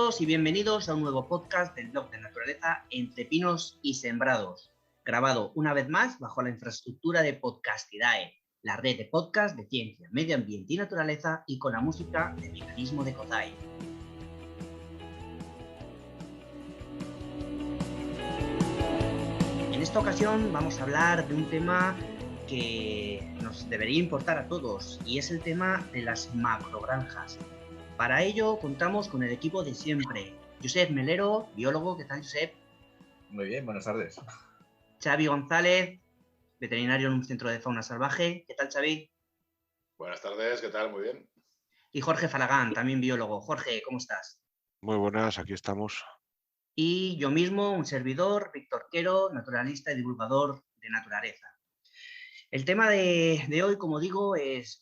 todos y bienvenidos a un nuevo podcast del blog de naturaleza Entre Pinos y Sembrados, grabado una vez más bajo la infraestructura de Podcastidae, la red de podcast de ciencia, medio ambiente y naturaleza, y con la música de Mecanismo de Kozai. En esta ocasión vamos a hablar de un tema que nos debería importar a todos, y es el tema de las macrogranjas. Para ello contamos con el equipo de siempre. Josep Melero, biólogo. ¿Qué tal, Josep? Muy bien, buenas tardes. Xavi González, veterinario en un centro de fauna salvaje. ¿Qué tal, Xavi? Buenas tardes, ¿qué tal? Muy bien. Y Jorge Falagán, también biólogo. Jorge, ¿cómo estás? Muy buenas, aquí estamos. Y yo mismo, un servidor, Víctor Quero, naturalista y divulgador de naturaleza. El tema de hoy, como digo, es,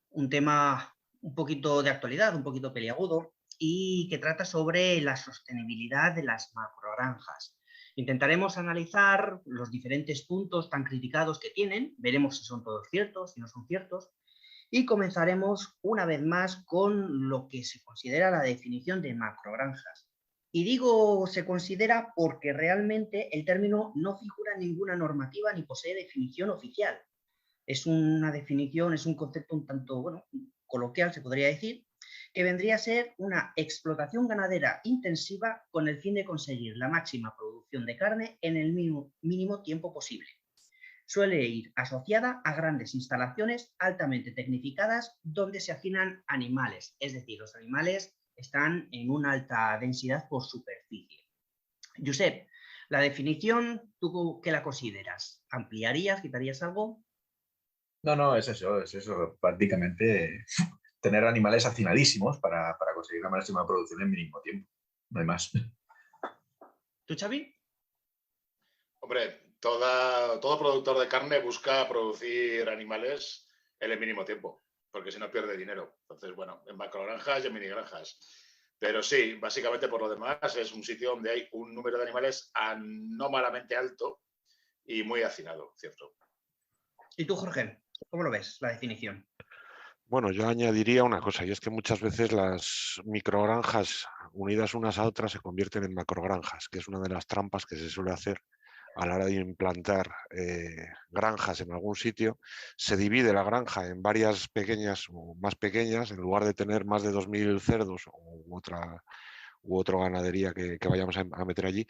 un tema un poquito de actualidad, un poquito peliagudo, y que trata sobre la sostenibilidad de las macrogranjas. Intentaremos analizar los diferentes puntos tan criticados que tienen, veremos si son todos ciertos, si no son ciertos, y comenzaremos una vez más con lo que se considera la definición de macrogranjas. Y digo se considera porque realmente el término no figura en ninguna normativa ni posee definición oficial. Es una definición, es un concepto un tanto, coloquial, se podría decir, que vendría a ser una explotación ganadera intensiva con el fin de conseguir la máxima producción de carne en el mínimo tiempo posible. Suele ir asociada a grandes instalaciones altamente tecnificadas donde se hacinan animales, es decir, los animales están en una alta densidad por superficie. Josep, la definición, ¿tú qué la consideras? ¿Ampliarías, quitarías algo? No, es eso, prácticamente tener animales hacinadísimos para conseguir la máxima producción en mínimo tiempo, no hay más. ¿Tú, Xavi? Hombre, todo productor de carne busca producir animales en el mínimo tiempo, porque si no pierde dinero. Entonces, en macrogranjas y en minigranjas. Pero sí, básicamente por lo demás es un sitio donde hay un número de animales anómalamente alto y muy hacinado, ¿cierto? ¿Y tú, Jorge? ¿Cómo lo ves, la definición? Bueno, yo añadiría una cosa, y es que muchas veces las microgranjas unidas unas a otras se convierten en macrogranjas, que es una de las trampas que se suele hacer a la hora de implantar granjas en algún sitio. Se divide la granja en varias pequeñas o más pequeñas, en lugar de tener más de 2.000 cerdos u otra ganadería que vayamos a meter allí.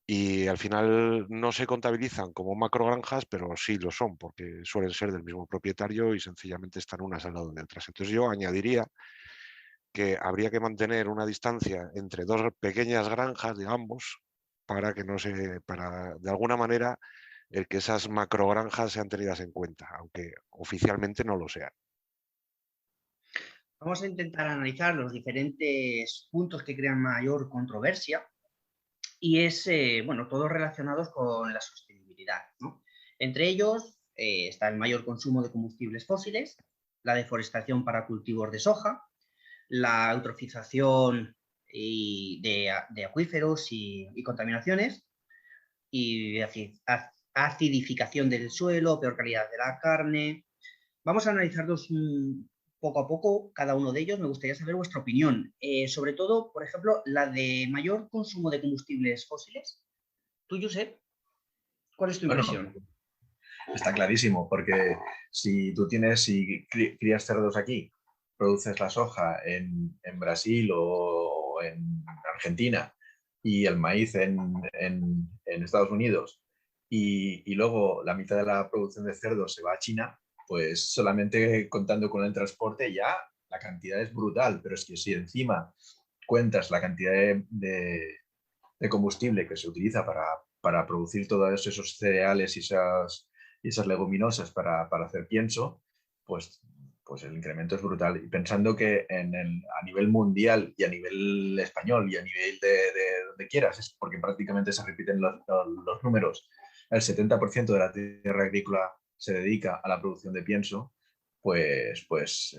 Y al final no se contabilizan como macrogranjas, pero sí lo son, porque suelen ser del mismo propietario y sencillamente están unas al lado de otras. Entonces yo añadiría que habría que mantener una distancia entre dos pequeñas granjas de ambos para que de alguna manera el que esas macrogranjas sean tenidas en cuenta, aunque oficialmente no lo sean. Vamos a intentar analizar los diferentes puntos que crean mayor controversia. Y es, todos relacionados con la sostenibilidad, ¿no? Entre ellos está el mayor consumo de combustibles fósiles, la deforestación para cultivos de soja, la eutrofización de acuíferos y contaminaciones, y acidificación del suelo, peor calidad de la carne. Vamos a analizarlos poco a poco, cada uno de ellos. Me gustaría saber vuestra opinión. Sobre todo, por ejemplo, la de mayor consumo de combustibles fósiles. ¿Tú, Josep? ¿Cuál es tu impresión? Está clarísimo, porque si crías cerdos aquí, produces la soja en Brasil o en Argentina y el maíz en Estados Unidos y luego la mitad de la producción de cerdos se va a China, pues solamente contando con el transporte ya la cantidad es brutal, pero es que si encima cuentas la cantidad de combustible que se utiliza para producir todos esos cereales y esas leguminosas para hacer pienso, pues el incremento es brutal. Y pensando que a nivel mundial y a nivel español y a nivel de donde quieras, es porque prácticamente se repiten los números, el 70% de la tierra agrícola se dedica a la producción de pienso, pues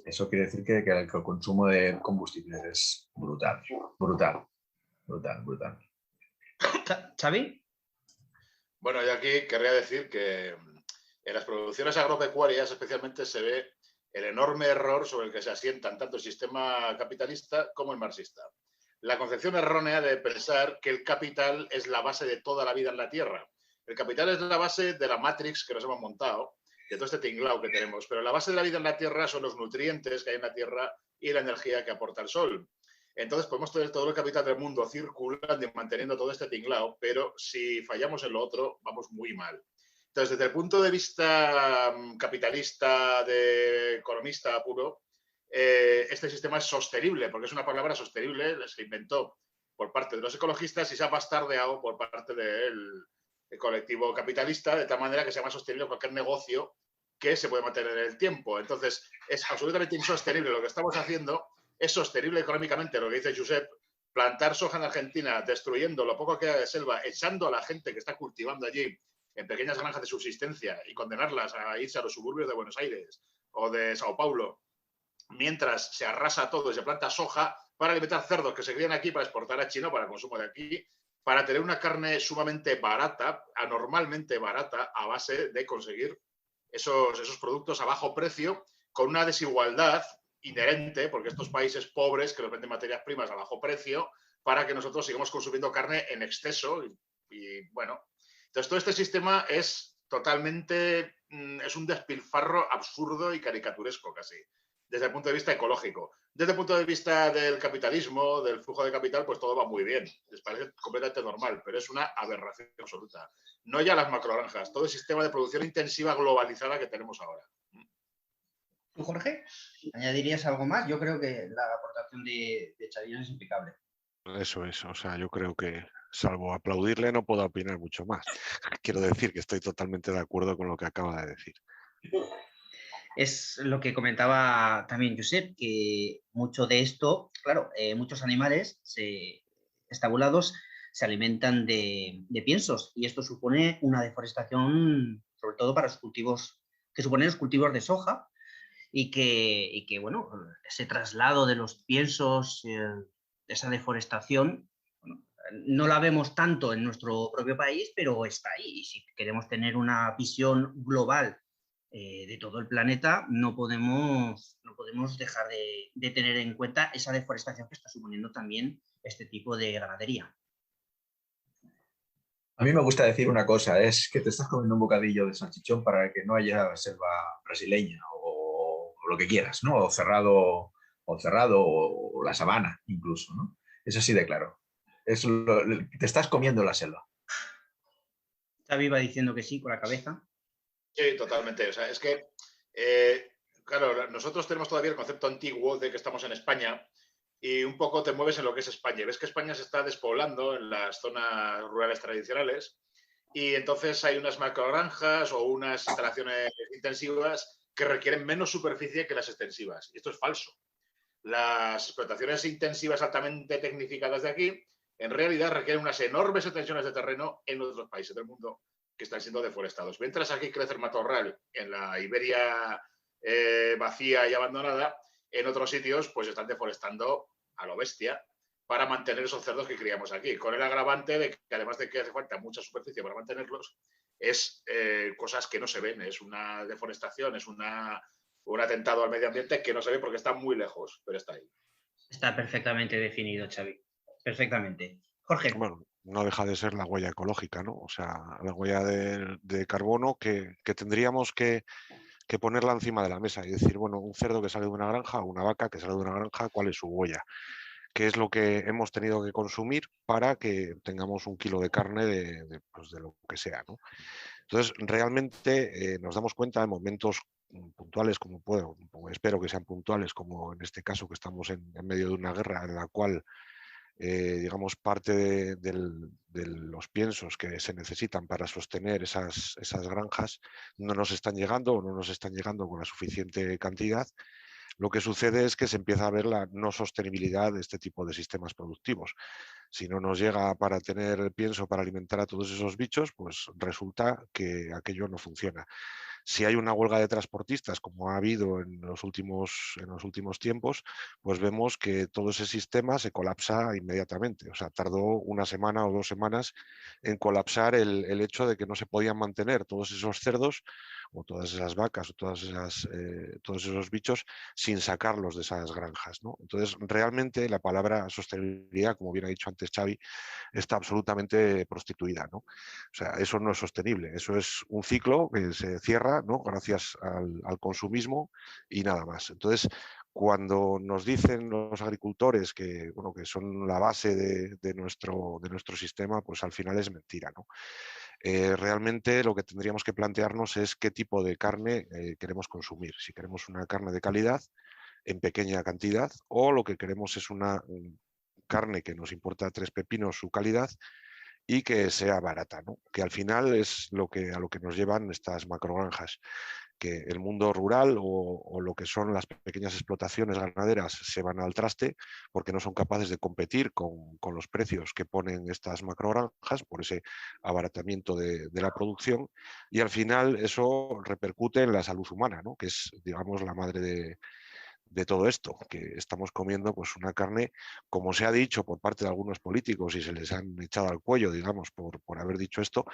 eso quiere decir que el consumo de combustibles es brutal. ¿Xavi? Bueno, yo aquí querría decir que en las producciones agropecuarias especialmente se ve el enorme error sobre el que se asientan tanto el sistema capitalista como el marxista. La concepción errónea de pensar que el capital es la base de toda la vida en la Tierra. El capital es la base de la Matrix que nos hemos montado, de todo este tinglao que tenemos, pero la base de la vida en la Tierra son los nutrientes que hay en la Tierra y la energía que aporta el Sol. Entonces podemos tener todo el capital del mundo circulando y manteniendo todo este tinglao, pero si fallamos en lo otro, vamos muy mal. Entonces, desde el punto de vista capitalista, de economista puro, este sistema es sostenible, porque es una palabra sostenible, se inventó por parte de los ecologistas y se ha bastardeado por parte del colectivo capitalista, de tal manera que sea más sostenible cualquier negocio que se puede mantener en el tiempo. Entonces, es absolutamente insostenible lo que estamos haciendo, es sostenible económicamente, lo que dice Josep, plantar soja en Argentina, destruyendo lo poco que queda de selva, echando a la gente que está cultivando allí en pequeñas granjas de subsistencia y condenarlas a irse a los suburbios de Buenos Aires o de Sao Paulo, mientras se arrasa todo y se planta soja para alimentar cerdos que se crían aquí para exportar a China para consumo de aquí, para tener una carne sumamente barata, anormalmente barata, a base de conseguir esos productos a bajo precio, con una desigualdad inherente, porque estos países pobres que nos venden materias primas a bajo precio, para que nosotros sigamos consumiendo carne en exceso. Y bueno, entonces todo este sistema es totalmente, es un despilfarro absurdo y caricaturesco casi, desde el punto de vista ecológico. Desde el punto de vista del capitalismo, del flujo de capital, pues todo va muy bien. Les parece completamente normal, pero es una aberración absoluta. No ya las macrogranjas, todo el sistema de producción intensiva globalizada que tenemos ahora. ¿Tú, Jorge? ¿Añadirías algo más? Yo creo que la aportación de Xavier es impecable. Eso es, o sea, yo creo que, salvo aplaudirle, no puedo opinar mucho más. Quiero decir que estoy totalmente de acuerdo con lo que acaba de decir. Es lo que comentaba también Josep, que mucho de esto, claro, muchos animales estabulados se alimentan de piensos y esto supone una deforestación, sobre todo para los cultivos, que suponen los cultivos de soja y que bueno, ese traslado de los piensos, esa deforestación, bueno, no la vemos tanto en nuestro propio país, pero está ahí. Y si queremos tener una visión global de todo el planeta, no podemos dejar de tener en cuenta esa deforestación que está suponiendo también este tipo de ganadería. A mí me gusta decir una cosa, es que te estás comiendo un bocadillo de salchichón para que no haya selva brasileña o lo que quieras, ¿no? O cerrado o la sabana incluso, ¿no? Es así de claro. Te estás comiendo la selva. Xavi va diciendo que sí con la cabeza. Sí, totalmente. O sea, es que, claro, nosotros tenemos todavía el concepto antiguo de que estamos en España y un poco te mueves en lo que es España. Ves que España se está despoblando en las zonas rurales tradicionales y entonces hay unas macrogranjas o unas instalaciones intensivas que requieren menos superficie que las extensivas. Y esto es falso. Las explotaciones intensivas altamente tecnificadas de aquí en realidad requieren unas enormes extensiones de terreno en otros países del mundo que están siendo deforestados. Mientras aquí crece el matorral en la Iberia vacía y abandonada, en otros sitios pues están deforestando a lo bestia para mantener esos cerdos que criamos aquí, con el agravante de que además de que hace falta mucha superficie para mantenerlos, es cosas que no se ven, es una deforestación, es un atentado al medio ambiente que no se ve porque está muy lejos, pero está ahí. Está perfectamente definido, Xavi. Perfectamente. Jorge. Bueno, no deja de ser la huella ecológica, ¿no? O sea, la huella de carbono que tendríamos que ponerla encima de la mesa y decir, bueno, un cerdo que sale de una granja o una vaca que sale de una granja, ¿cuál es su huella? ¿Qué es lo que hemos tenido que consumir para que tengamos un kilo de carne pues de lo que sea, ¿no? Entonces, realmente nos damos cuenta en momentos puntuales, como espero que sean puntuales, como en este caso que estamos en medio de una guerra en la cual digamos, parte de los piensos que se necesitan para sostener esas granjas no nos están llegando o no nos están llegando con la suficiente cantidad, lo que sucede es que se empieza a ver la no sostenibilidad de este tipo de sistemas productivos. Si no nos llega para tener pienso para alimentar a todos esos bichos, pues resulta que aquello no funciona. Si hay una huelga de transportistas, como ha habido en los últimos tiempos, pues vemos que todo ese sistema se colapsa inmediatamente. O sea, tardó una semana o 2 semanas en colapsar el hecho de que no se podían mantener todos esos cerdos o todas esas vacas o todos esos bichos sin sacarlos de esas granjas, ¿no? Entonces, realmente la palabra sostenibilidad, como bien ha dicho antes Xavi, está absolutamente prostituida, ¿no? O sea, eso no es sostenible, eso es un ciclo que se cierra, ¿no? Gracias al consumismo y nada más. Entonces, cuando nos dicen los agricultores que, bueno, que son la base de nuestro sistema, pues al final es mentira, ¿no? Realmente lo que tendríamos que plantearnos es qué tipo de carne queremos consumir. Si queremos una carne de calidad, en pequeña cantidad, o lo que queremos es una carne que nos importa 3 pepinos su calidad y que sea barata, ¿no? Que al final es a lo que nos llevan estas macrogranjas, que el mundo rural o lo que son las pequeñas explotaciones ganaderas se van al traste porque no son capaces de competir con los precios que ponen estas macrogranjas por ese abaratamiento de la producción, y al final eso repercute en la salud humana, ¿no? Que es, digamos, la madre de todo esto, que estamos comiendo pues una carne, como se ha dicho por parte de algunos políticos y se les han echado al cuello, digamos, por haber dicho esto,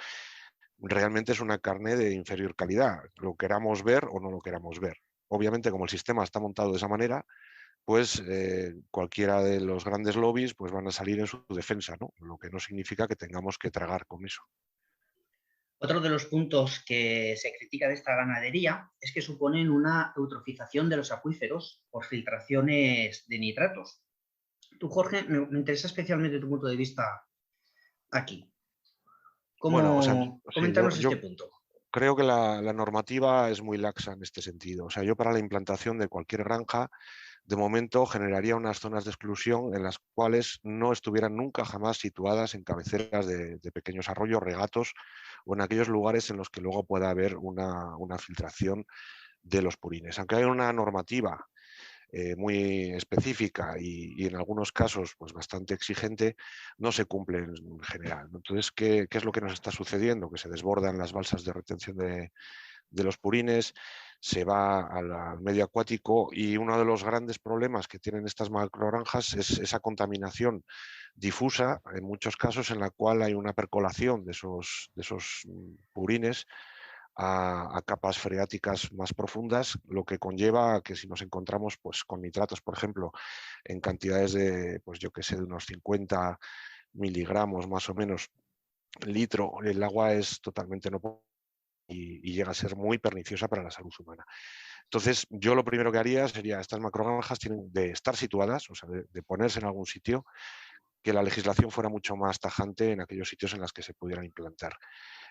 realmente es una carne de inferior calidad, lo queramos ver o no lo queramos ver. Obviamente, como el sistema está montado de esa manera, pues cualquiera de los grandes lobbies pues van a salir en su defensa, ¿no? Lo que no significa que tengamos que tragar con eso. Otro de los puntos que se critica de esta ganadería es que suponen una eutrofización de los acuíferos por filtraciones de nitratos. Tú, Jorge, me interesa especialmente tu punto de vista aquí. Bueno, o sea, sí, Coméntanos este punto. creo que la normativa es muy laxa en este sentido. O sea, yo para la implantación de cualquier granja, de momento generaría unas zonas de exclusión en las cuales no estuvieran nunca jamás situadas en cabeceras de pequeños arroyos, regatos o en aquellos lugares en los que luego pueda haber una filtración de los purines. Aunque hay una normativa muy específica y en algunos casos pues bastante exigente, no se cumple en general. Entonces, ¿qué es lo que nos está sucediendo? Que se desbordan las balsas de retención de los purines, se va al medio acuático, y uno de los grandes problemas que tienen estas macrogranjas es esa contaminación difusa, en muchos casos en la cual hay una percolación de esos purines a capas freáticas más profundas, lo que conlleva a que si nos encontramos pues, con nitratos, por ejemplo, en cantidades de, pues yo que sé, de unos 50 miligramos más o menos litro, el agua es totalmente no y llega a ser muy perniciosa para la salud humana. Entonces, yo lo primero que haría sería, estas macrogranjas tienen de estar situadas, o sea, de ponerse en algún sitio, que la legislación fuera mucho más tajante en aquellos sitios en los que se pudieran implantar.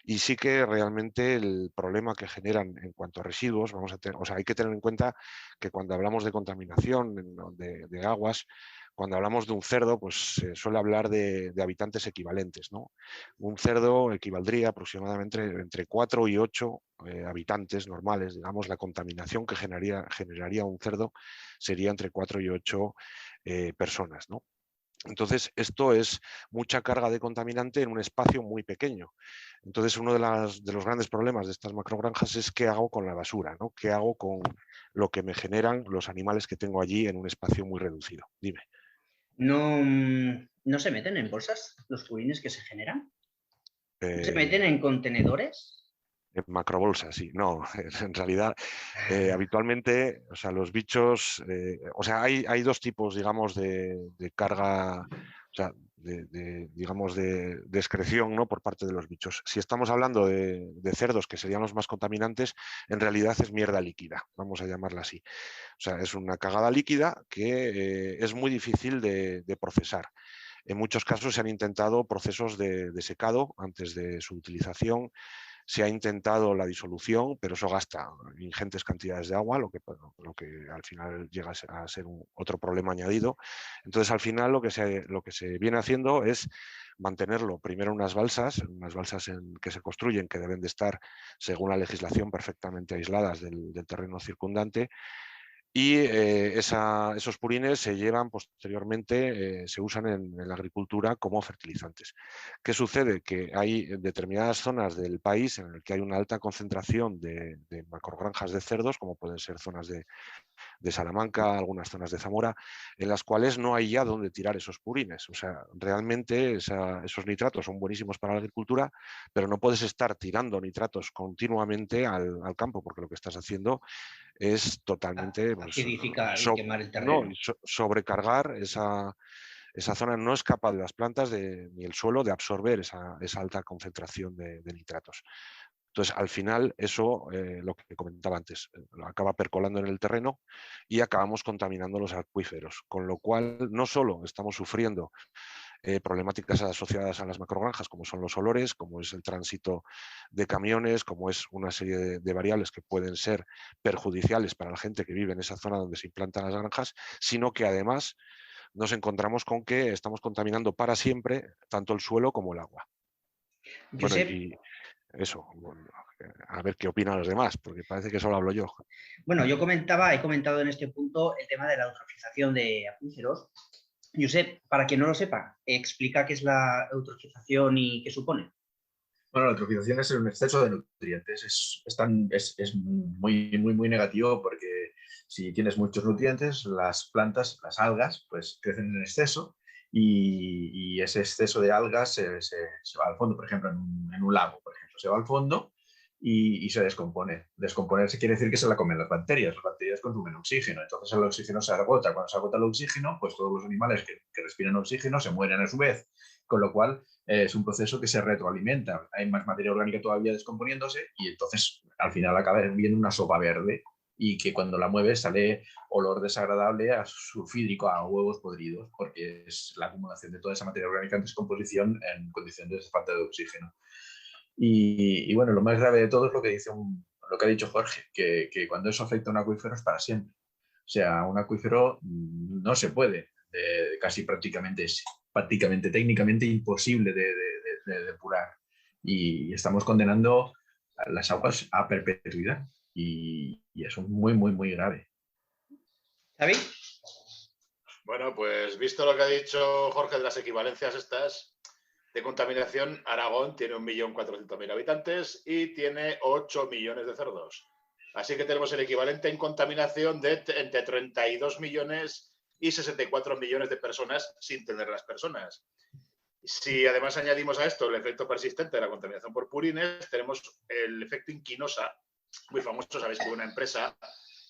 Y sí que realmente el problema que generan en cuanto a residuos, vamos a tener, o sea, hay que tener en cuenta que cuando hablamos de contaminación de aguas, cuando hablamos de un cerdo, pues se suele hablar de habitantes equivalentes, ¿no? Un cerdo equivaldría aproximadamente entre 4 y 8 habitantes normales, digamos, la contaminación que generaría un cerdo sería entre 4 y 8 personas, ¿no? Entonces, esto es mucha carga de contaminante en un espacio muy pequeño. Entonces, uno de los grandes problemas de estas macrogranjas es qué hago con la basura, ¿no? ¿Qué hago con lo que me generan los animales que tengo allí en un espacio muy reducido? Dime. ¿No se meten en bolsas los purines que se generan? ¿No se meten en contenedores? En macrobolsas, sí. No, en realidad, habitualmente, o sea, los bichos, o sea, hay dos tipos, digamos, de carga, o sea, digamos, de excreción, ¿no? Por parte de los bichos. Si estamos hablando de cerdos, que serían los más contaminantes, en realidad es mierda líquida, vamos a llamarla así. O sea, es una cagada líquida que es muy difícil de procesar. En muchos casos se han intentado procesos de secado antes de su utilización. Se ha intentado la disolución, pero eso gasta ingentes cantidades de agua, lo que al final llega a ser otro problema añadido. Entonces, al final, lo que se viene haciendo es mantenerlo primero en unas balsas que se construyen, que deben de estar, según la legislación, perfectamente aisladas del terreno circundante, y esos purines se llevan posteriormente, se usan en la agricultura como fertilizantes. ¿Qué sucede? Que hay determinadas zonas del país en las que hay una alta concentración de macrogranjas de cerdos, como pueden ser zonas de Salamanca, algunas zonas de Zamora, en las cuales no hay ya dónde tirar esos purines. O sea, realmente esos nitratos son buenísimos para la agricultura, pero no puedes estar tirando nitratos continuamente al campo, porque lo que estás haciendo es totalmente Acidificar y quemar el terreno. sobrecargar esa zona. No es capaz de las plantas ni el suelo de absorber esa alta concentración de nitratos. Entonces, al final, eso, lo que comentaba antes, lo acaba percolando en el terreno y acabamos contaminando los acuíferos, con lo cual no solo estamos sufriendo problemáticas asociadas a las macrogranjas, como son los olores, como es el tránsito de camiones, como es una serie de variables que pueden ser perjudiciales para la gente que vive en esa zona donde se implantan las granjas, sino que además nos encontramos con que estamos contaminando para siempre tanto el suelo como el agua. Bueno, Josep, y eso, a ver qué opinan los demás, porque parece que solo hablo yo. bueno, he comentado en este punto el tema de la eutrofización de acuíferos. Josep, para quien no lo sepa, explica qué es la eutrofización y qué supone. Bueno, la eutrofización es un exceso de nutrientes. Es muy negativo porque si tienes muchos nutrientes, las plantas, las algas, pues crecen en exceso y ese exceso de algas se va al fondo, por ejemplo, en un lago, por ejemplo, se va al fondo y se descompone. Descomponerse quiere decir que se la comen las bacterias. Las bacterias consumen oxígeno, entonces el oxígeno se agota. Cuando se agota el oxígeno, pues todos los animales que respiran oxígeno se mueren a su vez, con lo cual es un proceso que se retroalimenta. Hay más materia orgánica todavía descomponiéndose y entonces al final acaba viendo una sopa verde y que cuando la mueves sale olor desagradable a sulfídrico, a huevos podridos, porque es la acumulación de toda esa materia orgánica en descomposición en condiciones de falta de oxígeno. Y bueno, lo más grave de todo es lo que lo que ha dicho Jorge, que cuando eso afecta a un acuífero es para siempre. O sea, un acuífero no se puede, casi prácticamente técnicamente imposible de depurar. Y estamos condenando las aguas a perpetuidad. Y eso es muy grave. ¿Xavi? Bueno, pues visto lo que ha dicho Jorge de las equivalencias estas de contaminación, Aragón tiene 1.400.000 habitantes y tiene 8 millones de cerdos. Así que tenemos el equivalente en contaminación de entre 32 millones y 64 millones de personas sin tener las personas. Si además añadimos a esto el efecto persistente de la contaminación por purines, tenemos el efecto inquinosa, muy famoso. Sabéis que hubo una empresa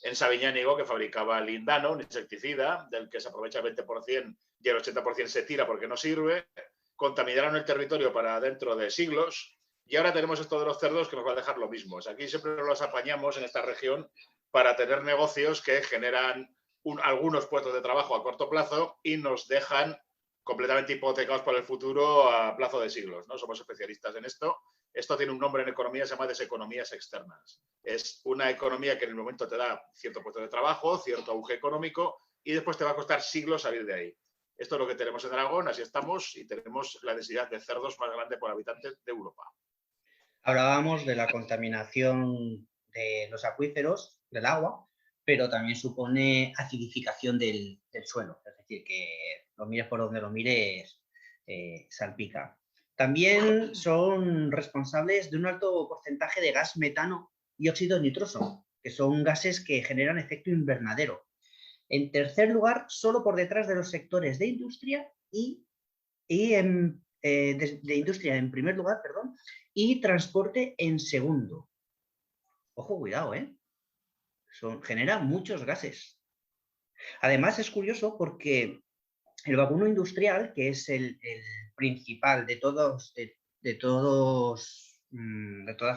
en Sabiñánigo que fabricaba lindano, un insecticida, del que se aprovecha el 20% y el 80% se tira porque no sirve. Contaminaron el territorio para dentro de siglos y ahora tenemos esto de los cerdos que nos va a dejar lo mismo. Aquí siempre los apañamos en esta región para tener negocios que generan algunos puestos de trabajo a corto plazo y nos dejan completamente hipotecados para el futuro a plazo de siglos, ¿no? Somos especialistas en esto. Esto tiene un nombre en economía, se llama deseconomías externas. Es una economía que en el momento te da cierto puesto de trabajo, cierto auge económico y después te va a costar siglos salir de ahí. Esto es lo que tenemos en Aragón, así estamos y tenemos la densidad de cerdos más grande por habitante de Europa. Hablábamos de la contaminación de los acuíferos, del agua, pero también supone acidificación del suelo. Es decir, que lo mires por donde lo mires, salpica. También son responsables de un alto porcentaje de gas metano y óxido nitroso, que son gases que generan efecto invernadero. En tercer lugar, solo por detrás de los sectores de industria de industria en primer lugar, perdón, y transporte en segundo. Ojo, cuidado, genera muchos gases. Además, es curioso porque el vacuno industrial, que es el principal de todas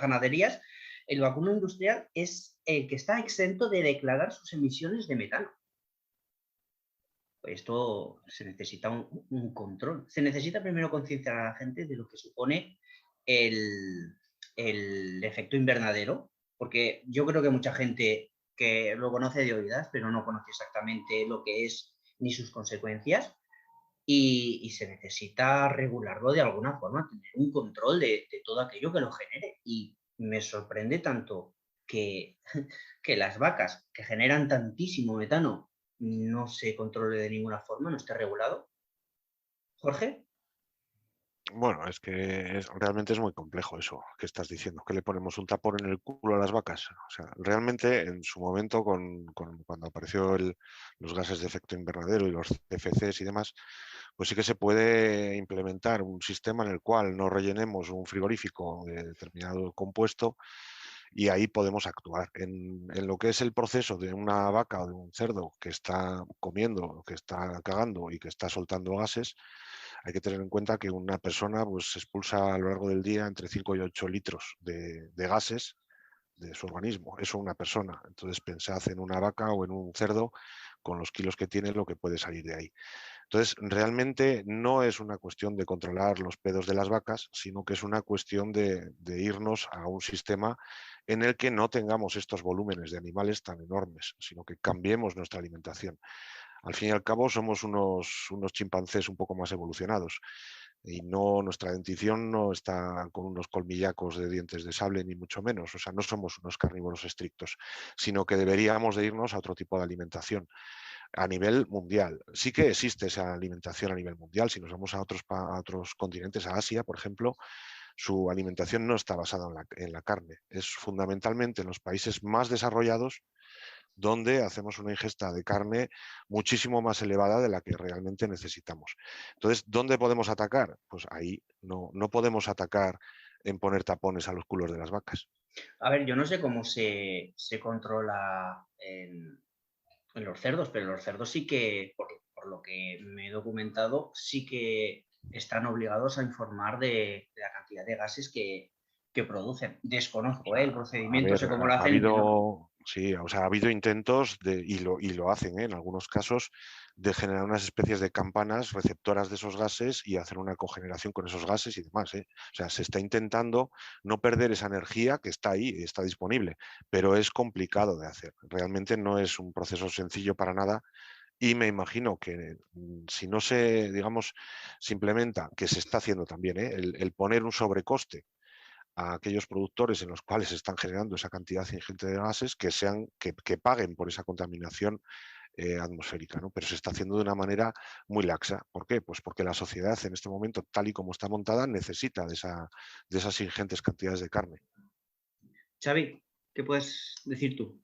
ganaderías, el vacuno industrial es el que está exento de declarar sus emisiones de metano. Esto se necesita un control. Se necesita primero concienciar a la gente de lo que supone el efecto invernadero, porque yo creo que mucha gente que lo conoce de oídas, pero no conoce exactamente lo que es ni sus consecuencias, y se necesita regularlo de alguna forma, tener un control de todo aquello que lo genere. Y me sorprende tanto que, que las vacas que generan tantísimo metano no se controle de ninguna forma, no esté regulado? Jorge. Bueno, es que realmente es muy complejo eso que estás diciendo, que le ponemos un tapón en el culo a las vacas. O sea, realmente en su momento, cuando apareció los gases de efecto invernadero y los CFCs y demás, pues sí que se puede implementar un sistema en el cual no rellenemos un frigorífico de determinado compuesto y ahí podemos actuar. En lo que es el proceso de una vaca o de un cerdo que está comiendo, que está cagando y que está soltando gases, hay que tener en cuenta que una persona pues, expulsa a lo largo del día entre 5 y 8 litros de gases de su organismo. Eso una persona. Entonces pensad en una vaca o en un cerdo con los kilos que tiene, lo que puede salir de ahí. Entonces, realmente no es una cuestión de controlar los pedos de las vacas, sino que es una cuestión de irnos a un sistema en el que no tengamos estos volúmenes de animales tan enormes, sino que cambiemos nuestra alimentación. Al fin y al cabo, somos unos chimpancés un poco más evolucionados y nuestra dentición no está con unos colmillacos de dientes de sable, ni mucho menos. O sea, no somos unos carnívoros estrictos, sino que deberíamos de irnos a otro tipo de alimentación a nivel mundial. Sí que existe esa alimentación a nivel mundial. Si nos vamos a otros continentes, a Asia, por ejemplo, su alimentación no está basada en la carne. Es fundamentalmente en los países más desarrollados donde hacemos una ingesta de carne muchísimo más elevada de la que realmente necesitamos. Entonces, ¿dónde podemos atacar? Pues ahí no podemos atacar en poner tapones a los culos de las vacas. A ver, yo no sé cómo se controla en los cerdos, pero los cerdos sí que, por lo que me he documentado, sí que están obligados a informar de la cantidad de gases que producen. Desconozco el A procedimiento, ver, sé cómo lo ha hacen, entiendo. habido, sí, o sea, ha habido intentos y lo hacen, en algunos casos, de generar unas especies de campanas receptoras de esos gases y hacer una cogeneración con esos gases y demás. O sea, se está intentando no perder esa energía que está ahí, está disponible, pero es complicado de hacer. Realmente no es un proceso sencillo para nada. Y me imagino que si no se, digamos, se implementa, que se está haciendo también, el poner un sobrecoste a aquellos productores en los cuales se están generando esa cantidad ingente de gases que paguen por esa contaminación atmosférica, ¿no? Pero se está haciendo de una manera muy laxa. ¿Por qué? Pues porque la sociedad en este momento, tal y como está montada, necesita de esas ingentes cantidades de carne. Xavi, ¿qué puedes decir tú?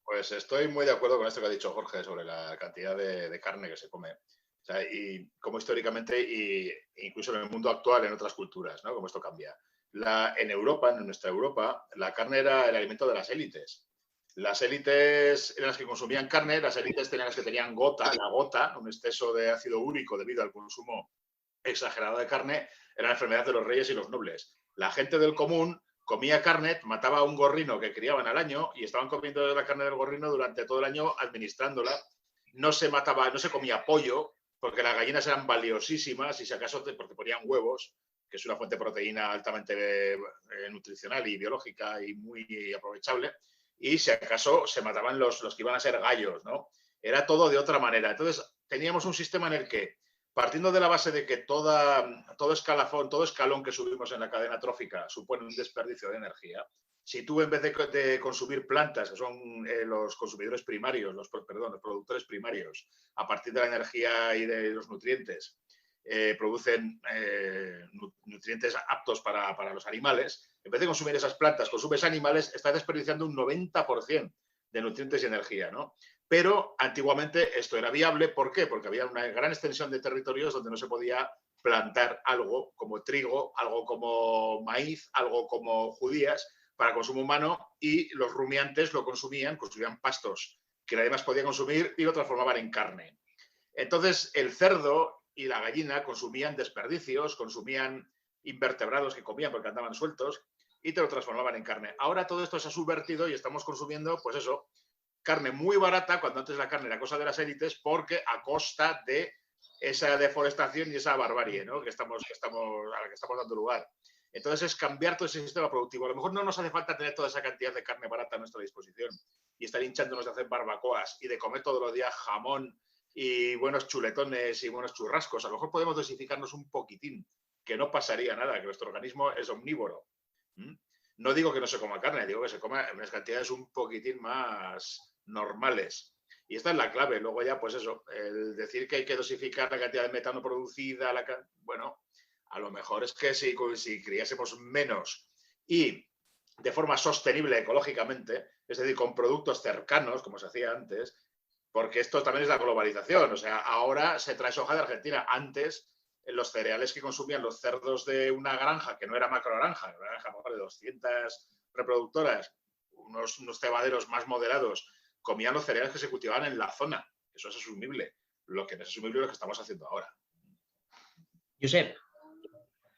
Pues estoy muy de acuerdo con esto que ha dicho Jorge sobre la cantidad de carne que se come. O sea, y como históricamente, incluso en el mundo actual, en otras culturas, ¿no? Cómo esto cambia. En Europa, en nuestra Europa, la carne era el alimento de las élites. Las élites eran las que consumían carne, las élites tenían las que tenían la gota, un exceso de ácido úrico debido al consumo exagerado de carne, era la enfermedad de los reyes y los nobles. La gente del común comía carne, mataba a un gorrino que criaban al año y estaban comiendo la carne del gorrino durante todo el año administrándola. No se mataba, no se comía pollo, porque las gallinas eran valiosísimas y si acaso porque ponían huevos, que es una fuente de proteína altamente nutricional y biológica y muy aprovechable. Y si acaso se mataban los que iban a ser gallos, ¿no? Era todo de otra manera. Entonces teníamos un sistema en el que, partiendo de la base de que todo escalón que subimos en la cadena trófica supone un desperdicio de energía, si tú en vez de consumir plantas, que son los consumidores primarios, los productores primarios, a partir de la energía y de los nutrientes, producen nutrientes aptos para los animales, en vez de consumir esas plantas, consumes animales, estás desperdiciando un 90% de nutrientes y energía, ¿no? Pero antiguamente esto era viable. ¿Por qué? Porque había una gran extensión de territorios donde no se podía plantar algo como trigo, algo como maíz, algo como judías para consumo humano y los rumiantes lo consumían pastos que nadie más podía consumir y lo transformaban en carne. Entonces el cerdo y la gallina consumían desperdicios, consumían invertebrados que comían porque andaban sueltos y te lo transformaban en carne. Ahora todo esto se ha subvertido y estamos consumiendo, pues eso, carne muy barata, cuando antes la carne era cosa de las élites, porque a costa de esa deforestación y esa barbarie, ¿no? a la que estamos dando lugar. Entonces es cambiar todo ese sistema productivo. A lo mejor no nos hace falta tener toda esa cantidad de carne barata a nuestra disposición y estar hinchándonos de hacer barbacoas y de comer todos los días jamón y buenos chuletones y buenos churrascos. A lo mejor podemos dosificarnos un poquitín, que no pasaría nada, que nuestro organismo es omnívoro. No digo que no se coma carne, digo que se coma en unas cantidades un poquitín más normales. Y esta es la clave. Luego ya, pues eso, el decir que hay que dosificar la cantidad de metano producida, bueno, a lo mejor es que si criásemos menos y de forma sostenible ecológicamente, es decir, con productos cercanos, como se hacía antes, porque esto también es la globalización. O sea, ahora se trae soja de Argentina. Antes, los cereales que consumían los cerdos de una granja, que no era macrogranja, una granja de 200 reproductoras, unos cebaderos más moderados, comían los cereales que se cultivaban en la zona. Eso es asumible. Lo que no es asumible es lo que estamos haciendo ahora. Josep,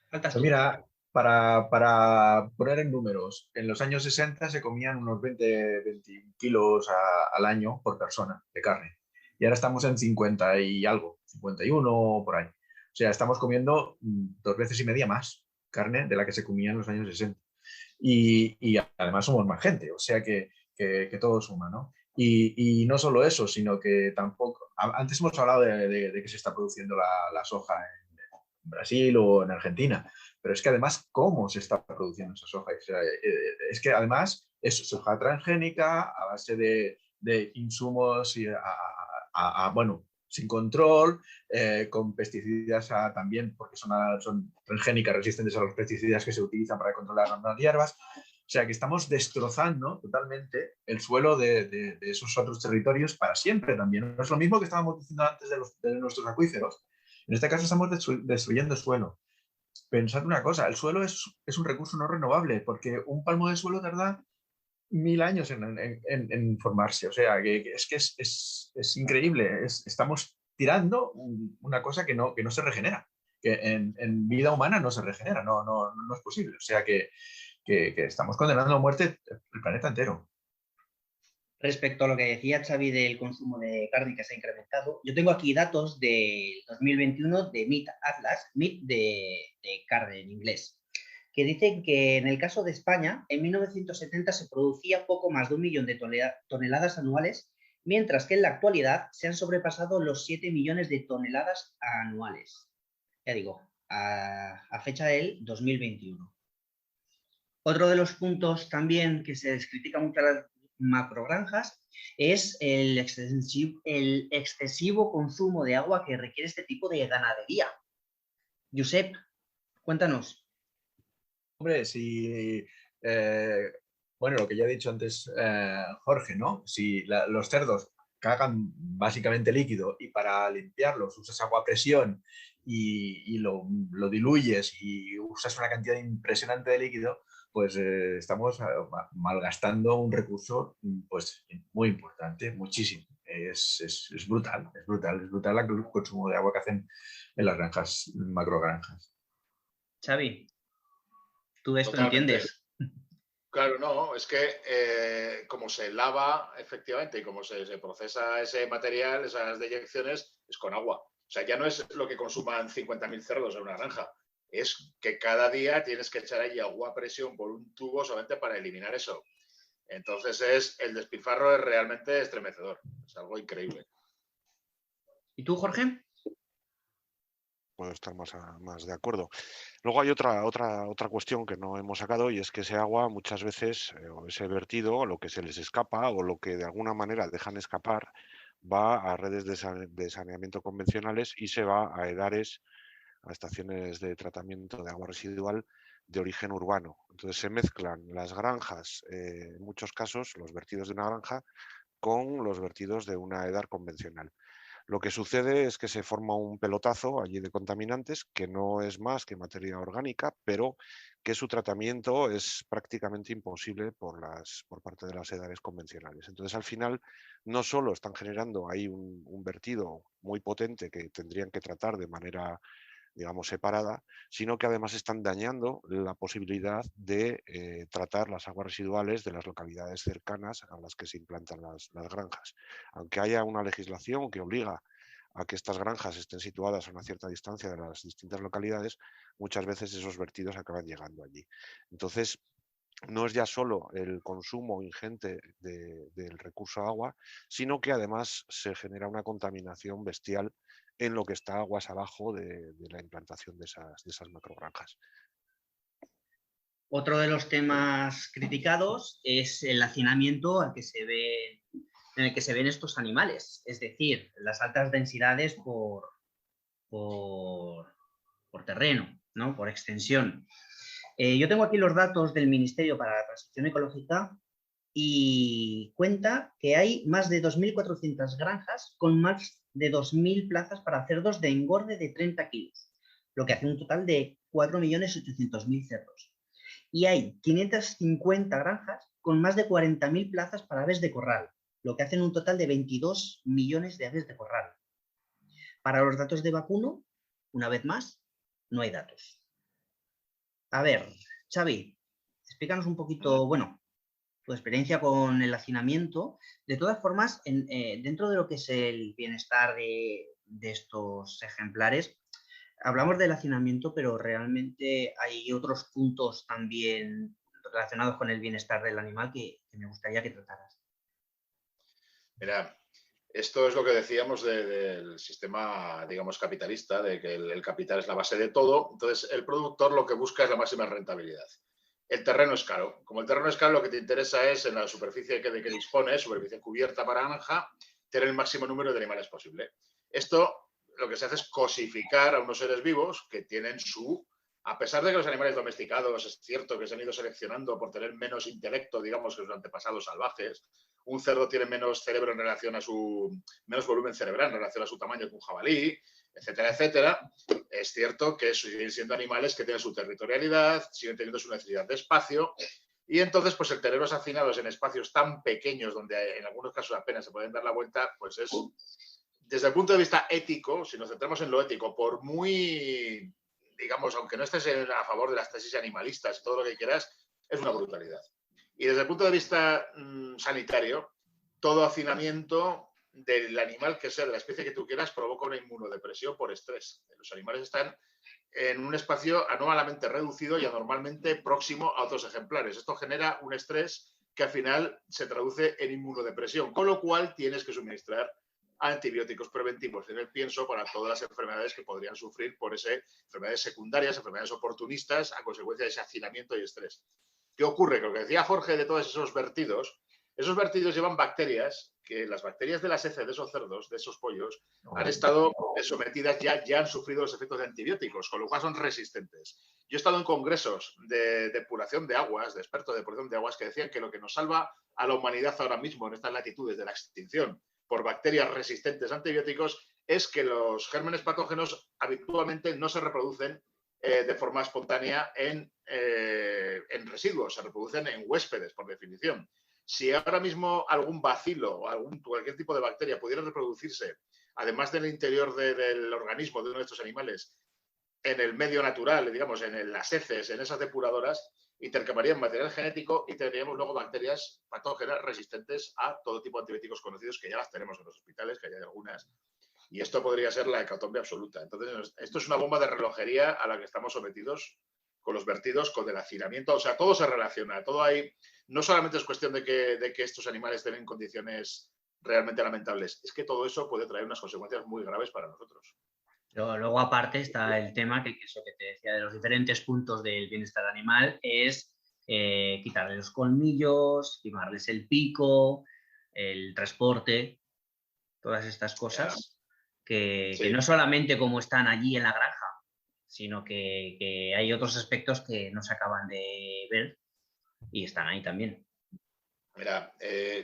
faltas Pues tú. mira, para poner en números, en los años 60 se comían unos 21 kilos al año por persona de carne. Y ahora estamos en 50 y algo, 51 por ahí. O sea, estamos comiendo 2 veces y media más carne de la que se comía en los años 60. Y además somos más gente, o sea que todo suma, ¿no? Y no solo eso, sino que tampoco... Antes hemos hablado de que se está produciendo la soja en Brasil o en Argentina, pero es que además, ¿cómo se está produciendo esa soja? O sea, es que además es soja transgénica a base de insumos bueno, sin control, con pesticidas también, porque son transgénicas resistentes a los pesticidas que se utilizan para controlar las hierbas. O sea que estamos destrozando totalmente el suelo de esos otros territorios para siempre también. No es lo mismo que estábamos diciendo antes de nuestros acuíferos. En este caso estamos destruyendo el suelo. Pensad una cosa, el suelo es un recurso no renovable, porque un palmo de suelo tarda 1000 años en formarse. O sea, es increíble. Estamos tirando una cosa que no se regenera, que en vida humana no se regenera, no es posible. O sea, que estamos condenando a muerte el planeta entero. Respecto a lo que decía Xavi del consumo de carne que se ha incrementado, yo tengo aquí datos del 2021 de Meat Atlas, Meat de carne en inglés, que dicen que en el caso de España, en 1970 se producía poco más de 1 millón de toneladas anuales, mientras que en la actualidad se han sobrepasado los 7 millones de toneladas anuales. Ya digo, a fecha del 2021. Otro de los puntos también que se les critica mucho a las macrogranjas es el excesivo consumo de agua que requiere este tipo de ganadería. Josep, cuéntanos. Hombre, bueno, lo que ya he dicho antes, Jorge, ¿no? Si los cerdos cagan básicamente líquido y para limpiarlos usas agua a presión y lo diluyes y usas una cantidad impresionante de líquido, pues estamos malgastando un recurso pues muy importante, muchísimo. Es brutal, es brutal el consumo de agua que hacen en las granjas, macrogranjas. Xavi, tú esto Totalmente. entiendes. Claro, no, es que como se lava efectivamente y como se procesa ese material, esas deyecciones, es con agua. O sea, ya no es lo que consuman 50.000 cerdos en una granja, es que cada día tienes que echar ahí agua a presión por un tubo solamente para eliminar eso. Entonces el despilfarro es realmente estremecedor, es algo increíble. ¿Y tú, Jorge? Puedo estar más de acuerdo. Luego hay otra cuestión que no hemos sacado y es que ese agua muchas veces, o ese vertido, o lo que se les escapa o lo que de alguna manera dejan escapar, va a redes de saneamiento convencionales y se va a EDARES, a estaciones de tratamiento de agua residual de origen urbano. Entonces se mezclan las granjas, en muchos casos, los vertidos de una granja, con los vertidos de una EDAR convencional. Lo que sucede es que se forma un pelotazo allí de contaminantes que no es más que materia orgánica, pero que su tratamiento es prácticamente imposible por parte de las EDARES convencionales. Entonces, al final, no solo están generando ahí un vertido muy potente que tendrían que tratar de manera, digamos, separada, sino que además están dañando la posibilidad de tratar las aguas residuales de las localidades cercanas a las que se implantan las granjas. Aunque haya una legislación que obliga a que estas granjas estén situadas a una cierta distancia de las distintas localidades, muchas veces esos vertidos acaban llegando allí. Entonces, no es ya solo el consumo ingente del recurso agua, sino que además se genera una contaminación bestial en lo que está aguas abajo de la implantación de esas macrogranjas. Otro de los temas criticados es el hacinamiento en el que se ven estos animales, es decir, las altas densidades por terreno, ¿no? Por extensión. Yo tengo aquí los datos del Ministerio para la Transición Ecológica y cuenta que hay más de 2.400 granjas con más de 2.000 plazas para cerdos de engorde de 30 kilos, lo que hace un total de 4.800.000 cerdos. Y hay 550 granjas con más de 40.000 plazas para aves de corral, lo que hacen un total de 22 millones de aves de corral. Para los datos de vacuno, una vez más, no hay datos. A ver, Xavi, explícanos un poquito, bueno, tu experiencia con el hacinamiento. De todas formas, dentro de lo que es el bienestar de estos ejemplares, hablamos del hacinamiento, pero realmente hay otros puntos también relacionados con el bienestar del animal que me gustaría que trataras. Mira, esto es lo que decíamos del sistema, digamos, capitalista, de que el capital es la base de todo. Entonces, el productor lo que busca es la máxima rentabilidad. El terreno es caro. Como el terreno es caro, lo que te interesa es, en la superficie de que dispones, superficie cubierta para granja, tener el máximo número de animales posible. Esto lo que se hace es cosificar a unos seres vivos que tienen a pesar de que los animales domesticados es cierto que se han ido seleccionando por tener menos intelecto, digamos, que sus antepasados salvajes. Un cerdo tiene menos cerebro en relación a menos volumen cerebral en relación a su tamaño que un jabalí, etcétera, etcétera. Es cierto que siguen siendo animales que tienen su territorialidad, siguen teniendo su necesidad de espacio. Y entonces, pues el tenerlos hacinados en espacios tan pequeños, donde en algunos casos apenas se pueden dar la vuelta, pues es, desde el punto de vista ético, si nos centramos en lo ético, por muy, digamos, aunque no estés a favor de las tesis animalistas y todo lo que quieras, es una brutalidad. Y desde el punto de vista sanitario, todo hacinamiento del animal que sea, de la especie que tú quieras, provoca una inmunodepresión por estrés. Los animales están en un espacio anómalamente reducido y anormalmente próximo a otros ejemplares. Esto genera un estrés que al final se traduce en inmunodepresión, con lo cual tienes que suministrar antibióticos preventivos en el pienso para todas las enfermedades que podrían sufrir por enfermedades secundarias, enfermedades oportunistas a consecuencia de ese hacinamiento y estrés. ¿Qué ocurre? Que lo que decía Jorge de todos esos vertidos llevan bacterias, que las bacterias de las heces de esos cerdos, de esos pollos, han estado sometidas, ya han sufrido los efectos de antibióticos, con lo cual son resistentes. Yo he estado en congresos de depuración de aguas, de expertos de depuración de aguas, que decían que lo que nos salva a la humanidad ahora mismo en estas latitudes de la extinción por bacterias resistentes a antibióticos es que los gérmenes patógenos habitualmente no se reproducen de forma espontánea en residuos, se reproducen en huéspedes, por definición. Si ahora mismo algún bacilo o cualquier tipo de bacteria pudiera reproducirse, además del interior del organismo de uno de estos animales, en el medio natural, digamos, en las heces, en esas depuradoras, intercambiarían material genético y tendríamos luego bacterias patógenas resistentes a todo tipo de antibióticos conocidos, que ya las tenemos en los hospitales, que ya hay algunas. Y esto podría ser la hecatombe absoluta. Entonces, esto es una bomba de relojería a la que estamos sometidos con los vertidos, con el hacinamiento. O sea, todo se relaciona. Todo hay. No solamente es cuestión de que estos animales estén en condiciones realmente lamentables, es que todo eso puede traer unas consecuencias muy graves para nosotros. Pero luego, aparte, está el tema que eso que te decía de los diferentes puntos del bienestar animal, es quitarle los colmillos, limarles el pico, el transporte, todas estas cosas que no solamente como están allí en la granja, sino que hay otros aspectos que no se acaban de ver y están ahí también. Mira,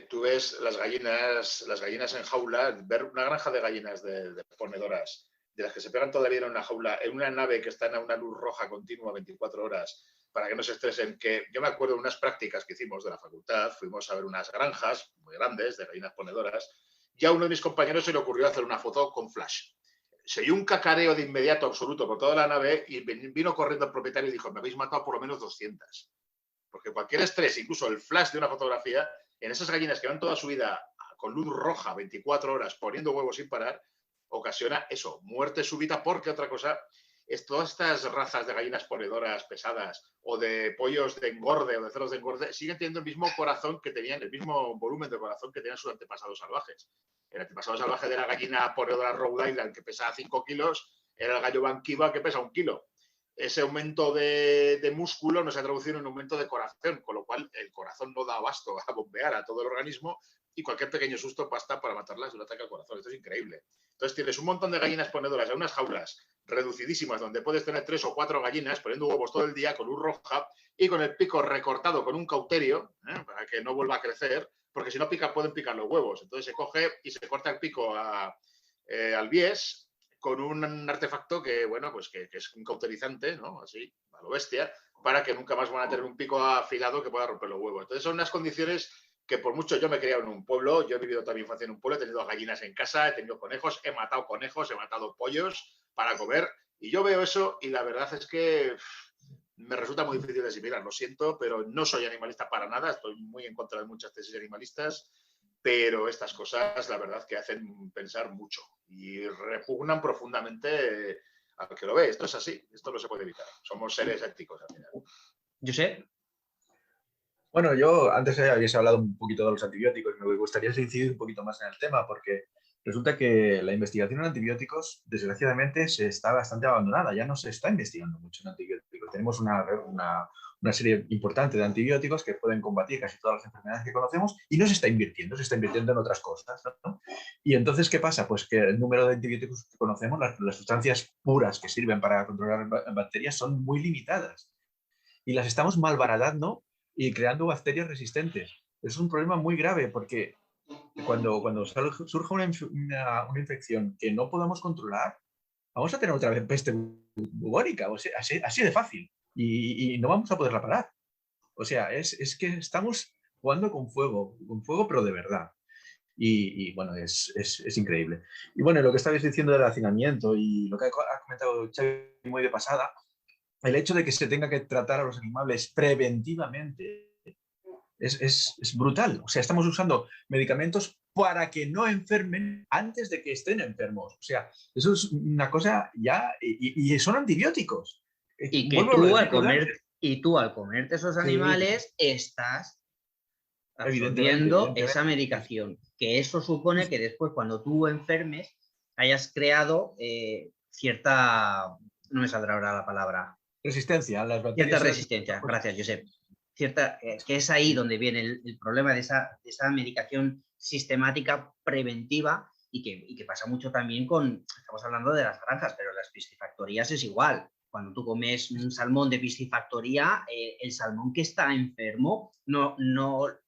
tú ves las gallinas en jaula, ver una granja de gallinas de ponedoras, de las que se pegan todavía en una jaula, en una nave que está en una luz roja continua 24 horas, para que no se estresen, que yo me acuerdo de unas prácticas que hicimos de la facultad, fuimos a ver unas granjas muy grandes de gallinas ponedoras, y a uno de mis compañeros se le ocurrió hacer una foto con flash. Se oyó un cacareo de inmediato absoluto por toda la nave y vino corriendo el propietario y dijo, me habéis matado por lo menos 200. Porque cualquier estrés, incluso el flash de una fotografía, en esas gallinas que van toda su vida con luz roja 24 horas poniendo huevos sin parar, ocasiona eso, muerte súbita, porque otra cosa es todas estas razas de gallinas ponedoras pesadas o de pollos de engorde o de cerdos de engorde siguen teniendo el mismo corazón que tenían, el mismo volumen de corazón que tenían sus antepasados salvajes. El antepasado salvaje de la gallina ponedora Rhode Island, que pesa 5 kilos, era el gallo banquiva, que pesa 1 kilo. ese aumento de músculo no se ha traducido en un aumento de corazón, con lo cual el corazón no da abasto a bombear a todo el organismo y cualquier pequeño susto basta para matarlas de un ataque al corazón. Esto es increíble. Entonces tienes un montón de gallinas ponedoras en unas jaulas reducidísimas donde puedes tener 3 o 4 gallinas poniendo huevos todo el día con luz roja y con el pico recortado con un cauterio para que no vuelva a crecer, porque si no pueden picar los huevos. Entonces se coge y se corta el pico al bies con un artefacto que, bueno, pues que es un cauterizante, ¿no? Así, a lo bestia, para que nunca más van a tener un pico afilado que pueda romper los huevos. Entonces son unas condiciones que por mucho yo me he criado en un pueblo, yo he vivido toda mi infancia en un pueblo, he tenido gallinas en casa, he tenido conejos, he matado conejos, he matado pollos para comer, y yo veo eso y la verdad es que me resulta muy difícil de asimilar, lo siento, pero no soy animalista para nada, estoy muy en contra de muchas tesis animalistas, pero estas cosas la verdad que hacen pensar mucho y repugnan profundamente al que lo ve. Esto es así, esto no se puede evitar, somos seres éticos al final. Josep. Bueno, yo antes habías hablado un poquito de los antibióticos, me gustaría incidir un poquito más en el tema porque resulta que la investigación en antibióticos, desgraciadamente, se está bastante abandonada, ya no se está investigando mucho en antibióticos. Tenemos una serie importante de antibióticos que pueden combatir casi todas las enfermedades que conocemos y no se está invirtiendo en otras cosas, ¿no? Y entonces, ¿qué pasa? Pues que el número de antibióticos que conocemos, las sustancias puras que sirven para controlar bacterias, son muy limitadas y las estamos malbaratando y creando bacterias resistentes. Es un problema muy grave porque cuando surja una infección que no podamos controlar, vamos a tener otra vez peste bubónica, o sea, así de fácil, y no vamos a poderla parar. O sea, es que estamos jugando con fuego, pero de verdad. Y bueno, es increíble. Y bueno, lo que estabais diciendo del hacinamiento y lo que ha comentado Xavi muy de pasada, el hecho de que se tenga que tratar a los animales preventivamente es brutal. O sea, estamos usando medicamentos para que no enfermen antes de que estén enfermos. O sea, eso es una cosa ya... Y son antibióticos. Y que Vuelvo a decirlo, tú al comerte esos animales estás absorbiendo evidentemente. esa medicación. Que eso supone que después, cuando tú enfermes, hayas creado cierta... No me saldrá ahora la palabra. Resistencia a las Cierta bacterias. resistencia. Gracias, Josep. Que es ahí donde viene el problema de esa medicación sistemática preventiva y que pasa mucho también estamos hablando de las granjas, pero las piscifactorías es igual. Cuando tú comes un salmón de piscifactoría, el salmón que está enfermo no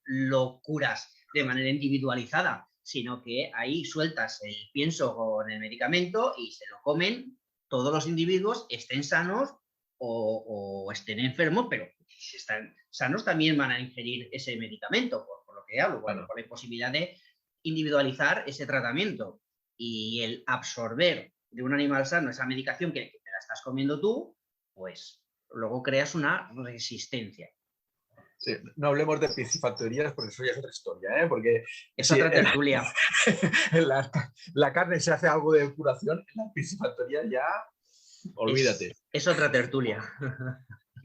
lo curas de manera individualizada, sino que ahí sueltas el pienso con el medicamento y se lo comen todos los individuos, estén sanos o estén enfermos, pero si están sanos también van a ingerir ese medicamento, por lo que hablo, bueno, por la posibilidad de individualizar ese tratamiento y el absorber de un animal sano esa medicación que te la estás comiendo tú, pues luego creas una resistencia. Sí, no hablemos de piscifactorías porque eso ya es otra historia, ¿eh? Porque es otra tertulia. La carne se hace algo de curación, en la piscifactoría ya olvídate. Es otra tertulia.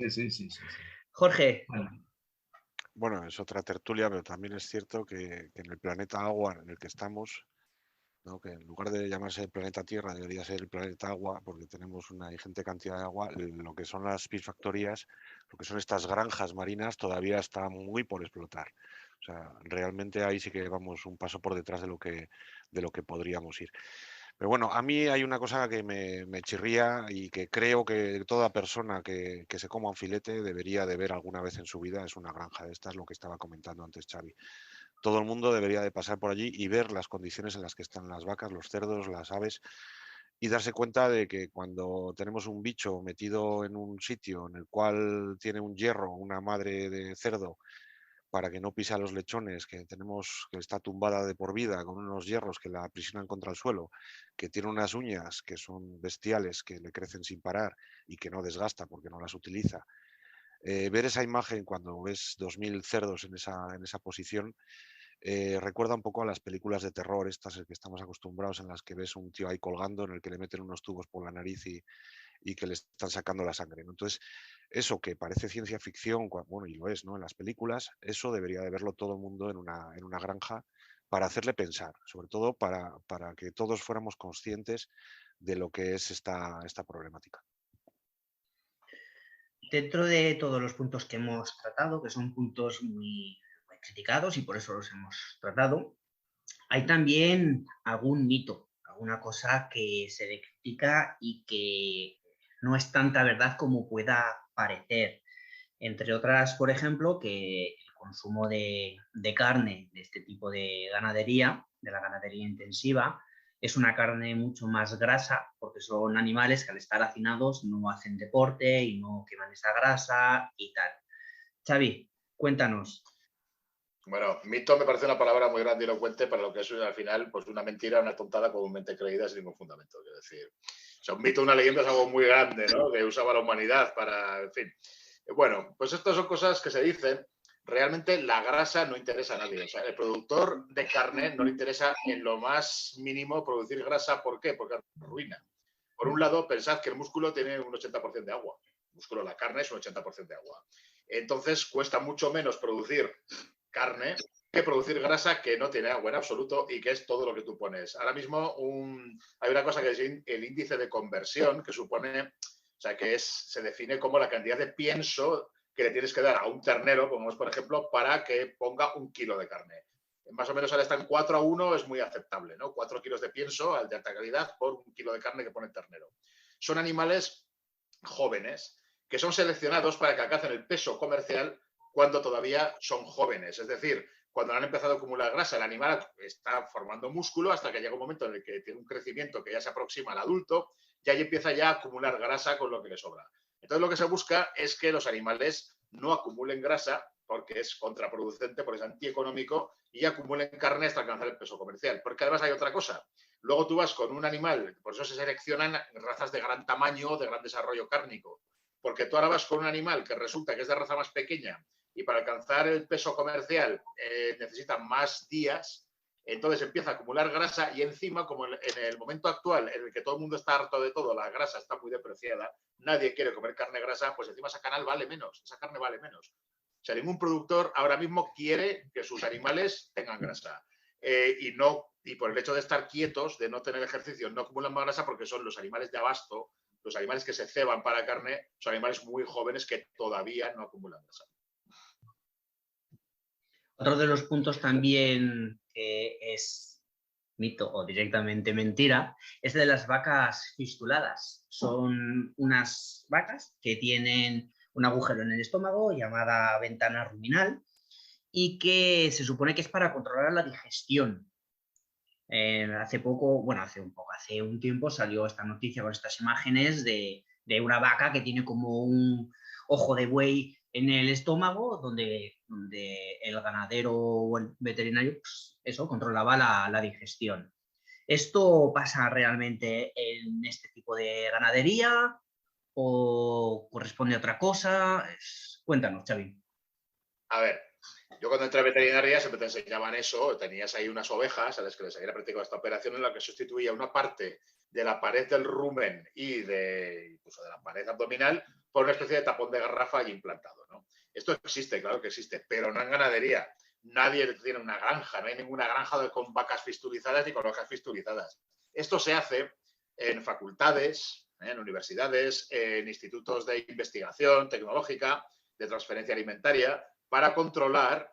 Sí. Jorge. Bueno, es otra tertulia, pero también es cierto que en el planeta agua en el que estamos, ¿no? Que en lugar de llamarse el planeta Tierra debería ser el planeta agua, porque tenemos una ingente cantidad de agua. Lo que son las piscifactorías, lo que son estas granjas marinas, todavía está muy por explotar. O sea, realmente ahí sí que vamos un paso por detrás de lo que podríamos ir. Pero bueno, a mí hay una cosa que me chirría y que creo que toda persona que se coma un filete debería de ver alguna vez en su vida, es una granja de estas, lo que estaba comentando antes Xavi. Todo el mundo debería de pasar por allí y ver las condiciones en las que están las vacas, los cerdos, las aves y darse cuenta de que cuando tenemos un bicho metido en un sitio en el cual tiene un hierro, una madre de cerdo, para que no pise a los lechones, que está tumbada de por vida con unos hierros que la aprisionan contra el suelo, que tiene unas uñas que son bestiales, que le crecen sin parar y que no desgasta porque no las utiliza. Ver esa imagen cuando ves 2000 cerdos en esa posición recuerda un poco a las películas de terror, estas que estamos acostumbrados, en las que ves un tío ahí colgando, en el que le meten unos tubos por la nariz y que le están sacando la sangre, ¿no? Entonces, eso que parece ciencia ficción, bueno, y lo es, ¿no? En las películas, eso debería de verlo todo el mundo en una granja para hacerle pensar, sobre todo para que todos fuéramos conscientes de lo que es esta problemática. dentro de todos los puntos que hemos tratado, que son puntos muy criticados y por eso los hemos tratado, hay también algún mito, alguna cosa que se le critica y que no es tanta verdad como pueda parecer. Entre otras, por ejemplo, que el consumo de carne de este tipo de ganadería, de la ganadería intensiva, es una carne mucho más grasa porque son animales que al estar hacinados no hacen deporte y no queman esa grasa y tal. Xavi, cuéntanos. Bueno, mito me parece una palabra muy grandilocuente para lo que es al final pues una mentira, una tontada comúnmente creída sin ningún fundamento. Es decir, o sea, un mito, una leyenda es algo muy grande, ¿no? Que usaba la humanidad para, en fin. Bueno, pues estas son cosas que se dicen. Realmente la grasa no interesa a nadie. O sea, el productor de carne no le interesa en lo más mínimo producir grasa. ¿Por qué? Porque arruina. Por un lado, pensad que el músculo tiene un 80% de agua. El músculo, la carne es un 80% de agua. Entonces cuesta mucho menos producir carne que producir grasa que no tiene agua en absoluto y que es todo lo que tú pones. Ahora mismo hay una cosa que es el índice de conversión que supone, o sea, que se define como la cantidad de pienso que le tienes que dar a un ternero, como es por ejemplo, para que ponga 1 kilo de carne. Más o menos ahora está en 4:1, es muy aceptable, ¿no? 4 kilos de pienso de alta calidad por 1 kilo de carne que pone el ternero. Son animales jóvenes que son seleccionados para que alcancen el peso comercial cuando todavía son jóvenes. Es decir, cuando han empezado a acumular grasa, el animal está formando músculo hasta que llega un momento en el que tiene un crecimiento que ya se aproxima al adulto y ahí empieza ya a acumular grasa con lo que le sobra. Entonces lo que se busca es que los animales no acumulen grasa porque es contraproducente, porque es antieconómico y acumulen carne hasta alcanzar el peso comercial. Porque además hay otra cosa. Luego tú vas con un animal, por eso se seleccionan razas de gran tamaño, de gran desarrollo cárnico. Porque tú ahora vas con un animal que resulta que es de raza más pequeña y para alcanzar el peso comercial necesita más días, entonces empieza a acumular grasa y encima, como en el momento actual en el que todo el mundo está harto de todo, la grasa está muy depreciada, nadie quiere comer carne grasa, pues encima esa carne vale menos. O sea, ningún productor ahora mismo quiere que sus animales tengan grasa. Y por el hecho de estar quietos, de no tener ejercicio, no acumulan más grasa porque son los animales de abasto, los animales que se ceban para carne, son animales muy jóvenes que todavía no acumulan grasa. Otro de los puntos también que es mito o directamente mentira es de las vacas fistuladas. Son unas vacas que tienen un agujero en el estómago llamada ventana ruminal y que se supone que es para controlar la digestión. Hace un tiempo salió esta noticia con estas imágenes de una vaca que tiene como un ojo de buey en el estómago, donde el ganadero o el veterinario, pues eso, controlaba la digestión. ¿Esto pasa realmente en este tipo de ganadería o corresponde a otra cosa? Cuéntanos, Xavi. A ver, yo cuando entré a veterinaria siempre te enseñaban eso, tenías ahí unas ovejas a las que les había practicado esta operación en la que sustituía una parte de la pared del rumen y incluso de la pared abdominal por una especie de tapón de garrafa allí implantado, ¿no? Esto existe, claro que existe, pero no en ganadería. Nadie tiene una granja, no hay ninguna granja con vacas fistulizadas ni con ovejas fistulizadas. Esto se hace en facultades, en universidades, en institutos de investigación tecnológica, de transferencia alimentaria, para controlar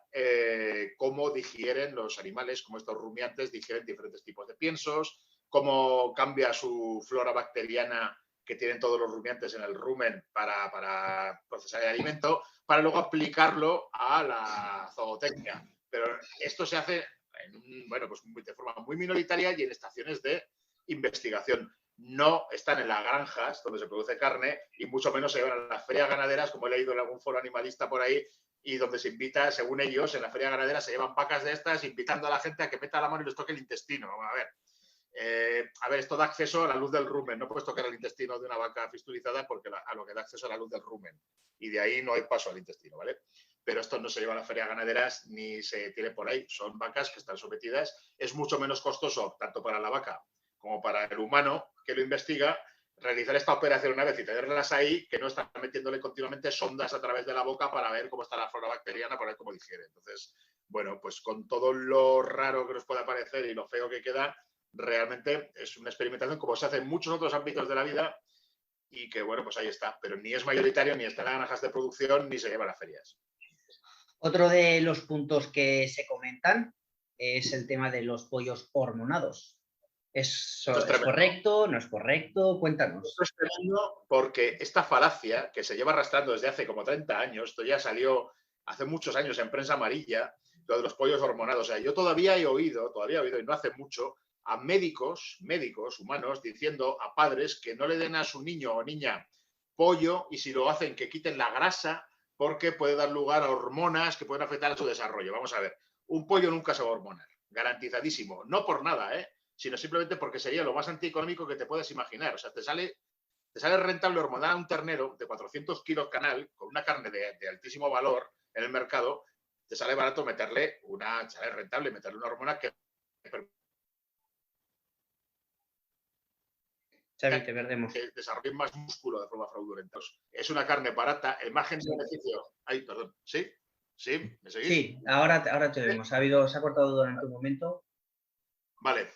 cómo digieren los animales, cómo estos rumiantes digieren diferentes tipos de piensos, cómo cambia su flora bacteriana que tienen todos los rumiantes en el rumen para procesar el alimento, para luego aplicarlo a la zootecnia. Pero esto se hace pues de forma muy minoritaria y en estaciones de investigación. No están en las granjas donde se produce carne y mucho menos se llevan a las ferias ganaderas, como he leído en algún foro animalista por ahí, y donde se invita, según ellos, en la feria ganadera se llevan vacas de estas invitando a la gente a que meta la mano y les toque el intestino. Vamos a ver, esto da acceso a la luz del rumen. No puedes tocar el intestino de una vaca fistulizada porque a lo que da acceso a la luz del rumen. Y de ahí no hay paso al intestino, ¿vale? Pero esto no se lleva a las ferias ganaderas ni se tiene por ahí. Son vacas que están sometidas. Es mucho menos costoso, tanto para la vaca como para el humano que lo investiga, realizar esta operación una vez y tenerlas ahí, que no están metiéndole continuamente sondas a través de la boca para ver cómo está la flora bacteriana, para ver cómo digiere. Entonces, bueno, pues con todo lo raro que nos pueda parecer y lo feo que queda, realmente es una experimentación como se hace en muchos otros ámbitos de la vida y que, bueno, pues ahí está. Pero ni es mayoritario, ni está en las granjas de producción, ni se lleva a las ferias. Otro de los puntos que se comentan es el tema de los pollos hormonados. ¿Es correcto? ¿No es correcto? Cuéntanos. Esto es tremendo porque esta falacia que se lleva arrastrando desde hace como 30 años, esto ya salió hace muchos años en prensa amarilla, lo de los pollos hormonados. O sea, yo todavía he oído, y no hace mucho, a médicos humanos diciendo a padres que no le den a su niño o niña pollo y si lo hacen que quiten la grasa porque puede dar lugar a hormonas que pueden afectar a su desarrollo. Vamos a ver, un pollo nunca se va a hormonar, garantizadísimo, no por nada, sino simplemente porque sería lo más antieconómico que te puedas imaginar. O sea, te sale rentable hormonar a un ternero de 400 kilos canal con una carne de altísimo valor en el mercado, te sale barato meterle sale rentable meterle una hormona que Xavi, te perdemos. Que desarrollen más músculo de forma fraudulenta. Es una carne barata, el margen de beneficio. Ay, perdón, ¿sí? ¿Sí? ¿Me seguís? Sí, ahora te vemos. Se ha cortado durante un momento. Vale.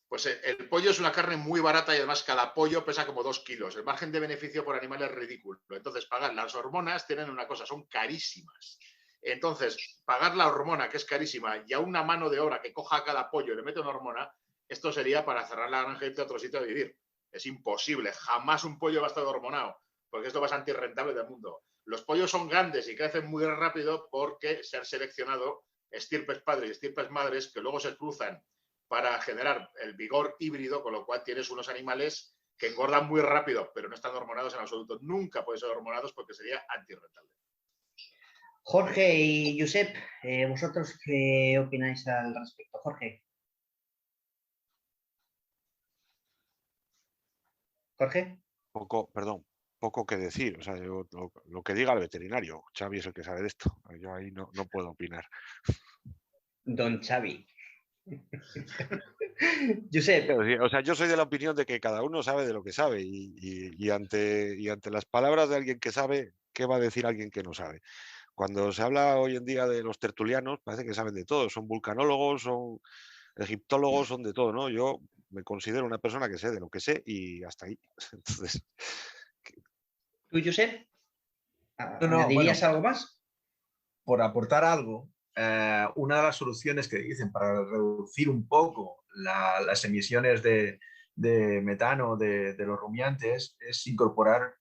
Pues el pollo es una carne muy barata y además cada pollo pesa como 2 kilos. El margen de beneficio por animal es ridículo. Entonces, pagar las hormonas tienen una cosa, son carísimas. Entonces, pagar la hormona, que es carísima, y a una mano de obra que coja a cada pollo y le mete una hormona, esto sería para cerrar la granja y irte a otro sitio a vivir. Es imposible. Jamás un pollo va a estar hormonado, porque es lo más antirrentable del mundo. Los pollos son grandes y crecen muy rápido porque se han seleccionado estirpes padres y estirpes madres que luego se cruzan para generar el vigor híbrido, con lo cual tienes unos animales que engordan muy rápido, pero no están hormonados en absoluto. Nunca pueden ser hormonados porque sería antirrentable. Jorge y Josep, ¿vosotros qué opináis al respecto? Jorge. Jorge. Poco que decir. O sea, yo, lo que diga el veterinario. Xavi es el que sabe de esto. Yo ahí no puedo opinar. Don Xavi. Josep. O sea, yo soy de la opinión de que cada uno sabe de lo que sabe y ante las palabras de alguien que sabe, ¿qué va a decir alguien que no sabe? Cuando se habla hoy en día de los tertulianos, parece que saben de todo. Son vulcanólogos, son egiptólogos, son de todo, ¿no? Yo me considero una persona que sé de lo que sé y hasta ahí. Entonces... ¿Tú, Josep? ¿Añadirías algo más? Por aportar algo, una de las soluciones que dicen para reducir un poco las emisiones de metano de los rumiantes es incorporar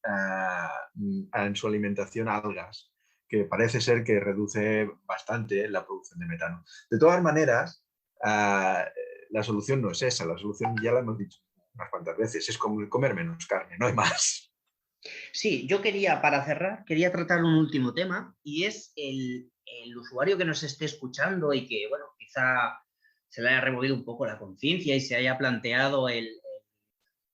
en su alimentación algas, que parece ser que reduce bastante la producción de metano. De todas maneras, la solución no es esa, la solución ya la hemos dicho unas cuantas veces, es comer menos carne, no hay más. Sí, yo para cerrar, quería tratar un último tema y es el usuario que nos esté escuchando y que, bueno, quizá se le haya removido un poco la conciencia y se haya planteado el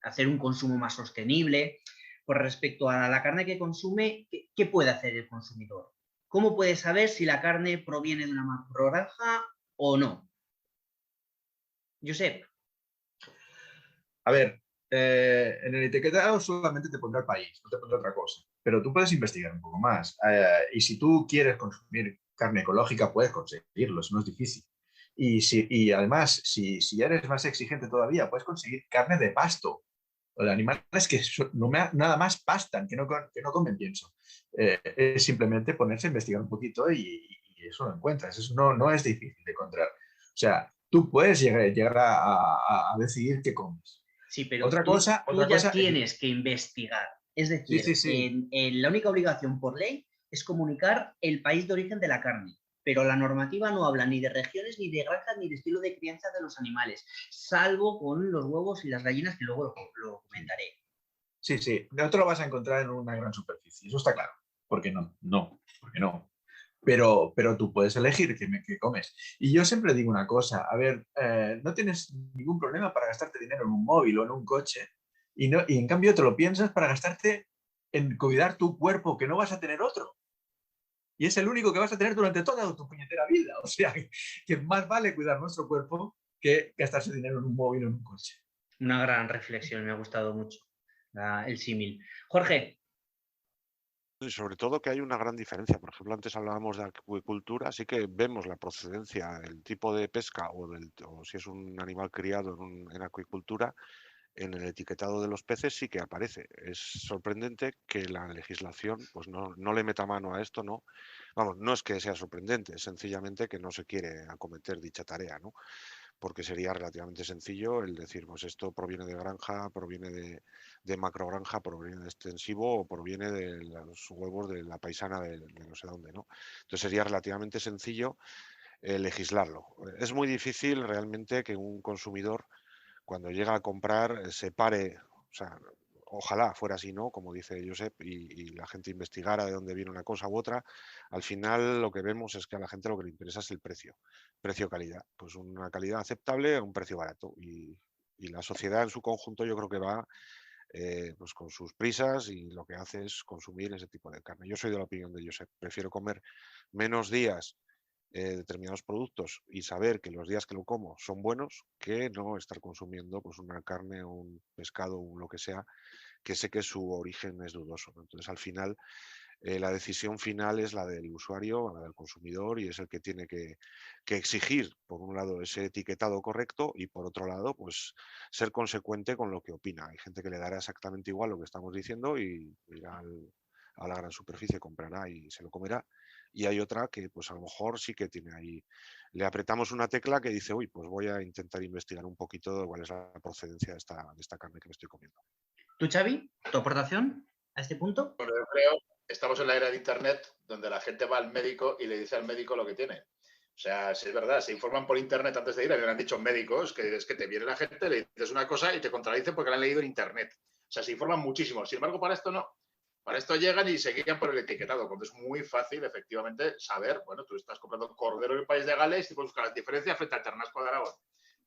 hacer un consumo más sostenible. Pues respecto a la carne que consume, ¿qué puede hacer el consumidor? ¿Cómo puede saber si la carne proviene de una macrogranja o no? Josep. A ver, en el etiquetado solamente te pondrá el país, no te pondrá otra cosa. Pero tú puedes investigar un poco más. Y si tú quieres consumir carne ecológica, puedes conseguirlo, eso no es difícil. Y además, si eres más exigente todavía, puedes conseguir carne de pasto, o de animales que nada más pastan, que no comen pienso. Es simplemente ponerse a investigar un poquito y eso lo encuentras. Eso no es difícil de encontrar. O sea, tú puedes llegar a decidir qué comes. Sí, pero tú ya tienes que investigar. Es decir, sí. La única obligación por ley es comunicar el país de origen de la carne, pero la normativa no habla ni de regiones, ni de granjas, ni de estilo de crianza de los animales, salvo con los huevos y las gallinas, que luego lo comentaré. Sí, no te lo vas a encontrar en una gran superficie, eso está claro. ¿Por qué no? No, ¿por qué no? Pero tú puedes elegir qué comes. Y yo siempre digo una cosa, a ver, no tienes ningún problema para gastarte dinero en un móvil o en un coche y en cambio te lo piensas para gastarte en cuidar tu cuerpo, que no vas a tener otro. Y es el único que vas a tener durante toda tu puñetera vida. O sea, que más vale cuidar nuestro cuerpo que gastarse dinero en un móvil o en un coche. Una gran reflexión, me ha gustado mucho el símil. Jorge. Y sobre todo que hay una gran diferencia. Por ejemplo, antes hablábamos de acuicultura, sí que vemos la procedencia, el tipo de pesca o si es un animal criado en acuicultura, en el etiquetado de los peces sí que aparece. Es sorprendente que la legislación pues no le meta mano a esto, ¿no? Vamos, no es que sea sorprendente, es sencillamente que no se quiere acometer dicha tarea, ¿no? Porque sería relativamente sencillo el decir, pues esto proviene de granja, proviene de macrogranja, proviene de extensivo o proviene de los huevos de la paisana de no sé dónde, ¿no? Entonces sería relativamente sencillo legislarlo. Es muy difícil realmente que un consumidor cuando llega a comprar se pare, o sea, ojalá fuera así, ¿no? Como dice Josep, y la gente investigara de dónde viene una cosa u otra. Al final lo que vemos es que a la gente lo que le interesa es el precio, precio-calidad. Pues una calidad aceptable a un precio barato. Y la sociedad en su conjunto yo creo que va pues con sus prisas y lo que hace es consumir ese tipo de carne. Yo soy de la opinión de Josep, prefiero comer menos días determinados productos y saber que los días que lo como son buenos que no estar consumiendo pues una carne o un pescado o lo que sea que sé que su origen es dudoso, ¿no? Entonces al final la decisión final es la del usuario, la del consumidor y es el que tiene que exigir por un lado ese etiquetado correcto y por otro lado pues ser consecuente con lo que opina. Hay gente que le dará exactamente igual lo que estamos diciendo y irá a la gran superficie, comprará y se lo comerá. Y hay otra que pues a lo mejor sí que tiene ahí, le apretamos una tecla que dice, uy, pues voy a intentar investigar un poquito de cuál es la procedencia de esta carne que me estoy comiendo. ¿Tú, Xavi, tu aportación a este punto? Bueno, yo creo, estamos en la era de Internet donde la gente va al médico y le dice al médico lo que tiene. O sea, si es verdad, se informan por Internet antes de ir, a mí me han dicho médicos que es que te viene la gente, le dices una cosa y te contradicen porque la han leído en Internet. O sea, se informan muchísimo. Sin embargo, para esto no. Para esto llegan y se guían por el etiquetado, cuando es muy fácil, efectivamente, saber, bueno, tú estás comprando cordero en el país de Gales y puedes buscar las diferencias frente al ternasco de Aragón.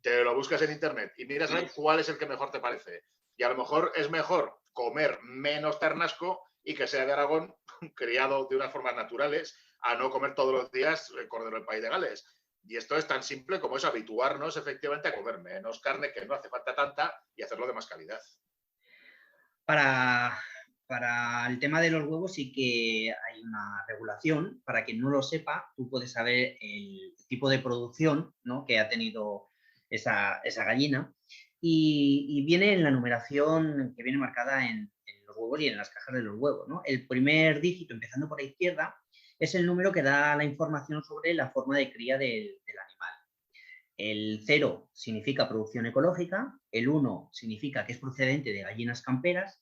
Te lo buscas en Internet y miras a ver cuál es el que mejor te parece. Y a lo mejor es mejor comer menos ternasco y que sea de Aragón, criado de unas formas naturales, a no comer todos los días el cordero del país de Gales. Y esto es tan simple como es habituarnos efectivamente a comer menos carne, que no hace falta tanta, y hacerlo de más calidad. Para el tema de los huevos sí que hay una regulación. Para quien no lo sepa, tú puedes saber el tipo de producción, ¿no?, que ha tenido esa gallina y viene en la numeración que viene marcada en los huevos y en las cajas de los huevos, ¿no? El primer dígito, empezando por la izquierda, es el número que da la información sobre la forma de cría del animal. El 0 significa producción ecológica, el 1 significa que es procedente de gallinas camperas,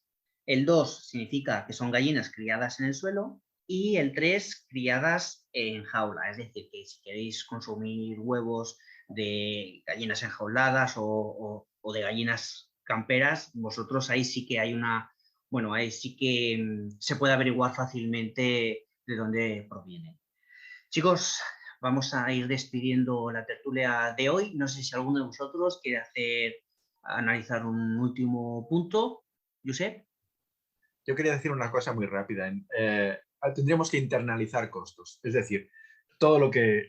el 2 significa que son gallinas criadas en el suelo y el 3 criadas en jaula. Es decir, que si queréis consumir huevos de gallinas enjauladas o de gallinas camperas, vosotros ahí sí que hay una, bueno, ahí sí que se puede averiguar fácilmente de dónde provienen. Chicos, vamos a ir despidiendo la tertulia de hoy. No sé si alguno de vosotros quiere analizar un último punto. Josep. Yo quería decir una cosa muy rápida. Tendríamos que internalizar costos. Es decir, todo lo que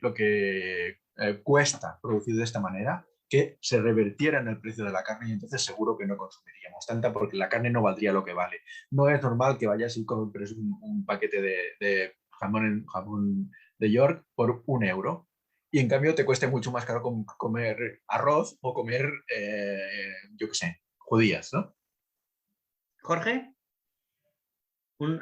cuesta producir de esta manera, que se revertiera en el precio de la carne y entonces seguro que no consumiríamos tanta porque la carne no valdría lo que vale. No es normal que vayas y compres un paquete de jamón de York por €1 y en cambio te cueste mucho más caro comer arroz o comer, yo qué sé, judías, ¿no? Jorge,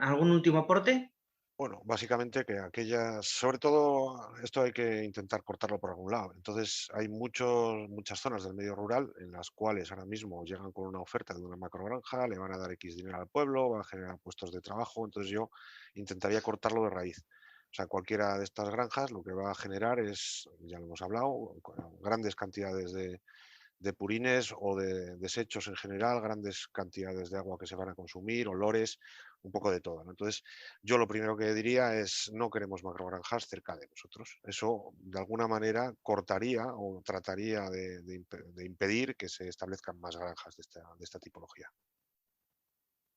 ¿algún último aporte? Bueno, básicamente que aquellas, sobre todo esto hay que intentar cortarlo por algún lado. Entonces hay muchas zonas del medio rural en las cuales ahora mismo llegan con una oferta de una macrogranja, le van a dar X dinero al pueblo, van a generar puestos de trabajo. Entonces yo intentaría cortarlo de raíz. O sea, cualquiera de estas granjas lo que va a generar es, ya lo hemos hablado, grandes cantidades de purines o de desechos en general, grandes cantidades de agua que se van a consumir, olores, un poco de todo, ¿no? Entonces, yo lo primero que diría es no queremos macrogranjas cerca de nosotros. Eso, de alguna manera, cortaría o trataría de impedir que se establezcan más granjas de esta tipología.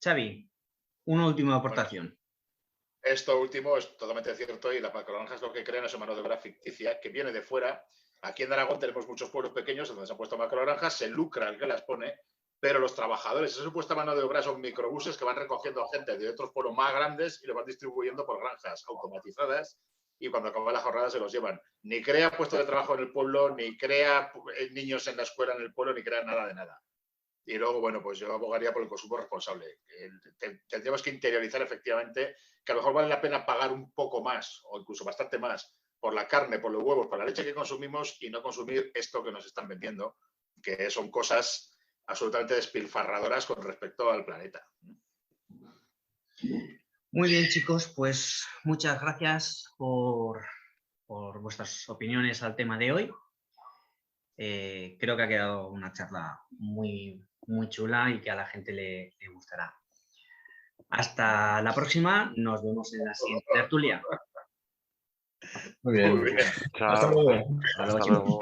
Xavi, una última aportación. Bueno, esto último es totalmente cierto y las macrogranjas lo que crean es una mano de obra ficticia que viene de fuera. Aquí en Aragón tenemos muchos pueblos pequeños donde se han puesto macrogranjas, se lucra el que las pone, pero los trabajadores, esa supuesta mano de obra son microbuses que van recogiendo gente de otros pueblos más grandes y lo van distribuyendo por granjas automatizadas y cuando acaba la jornada se los llevan. Ni crea puestos de trabajo en el pueblo, ni crea niños en la escuela en el pueblo, ni crea nada de nada. Y luego, bueno, pues yo abogaría por el consumo responsable. Tendríamos que interiorizar efectivamente que a lo mejor vale la pena pagar un poco más o incluso bastante más por la carne, por los huevos, por la leche que consumimos y no consumir esto que nos están vendiendo, que son cosas absolutamente despilfarradoras con respecto al planeta. Muy bien, chicos, pues muchas gracias por vuestras opiniones al tema de hoy. Creo que ha quedado una charla muy chula y que a la gente le gustará. Hasta la próxima, nos vemos en la siguiente tertulia. Muy bien. Muy bien. Hasta luego. Hasta luego.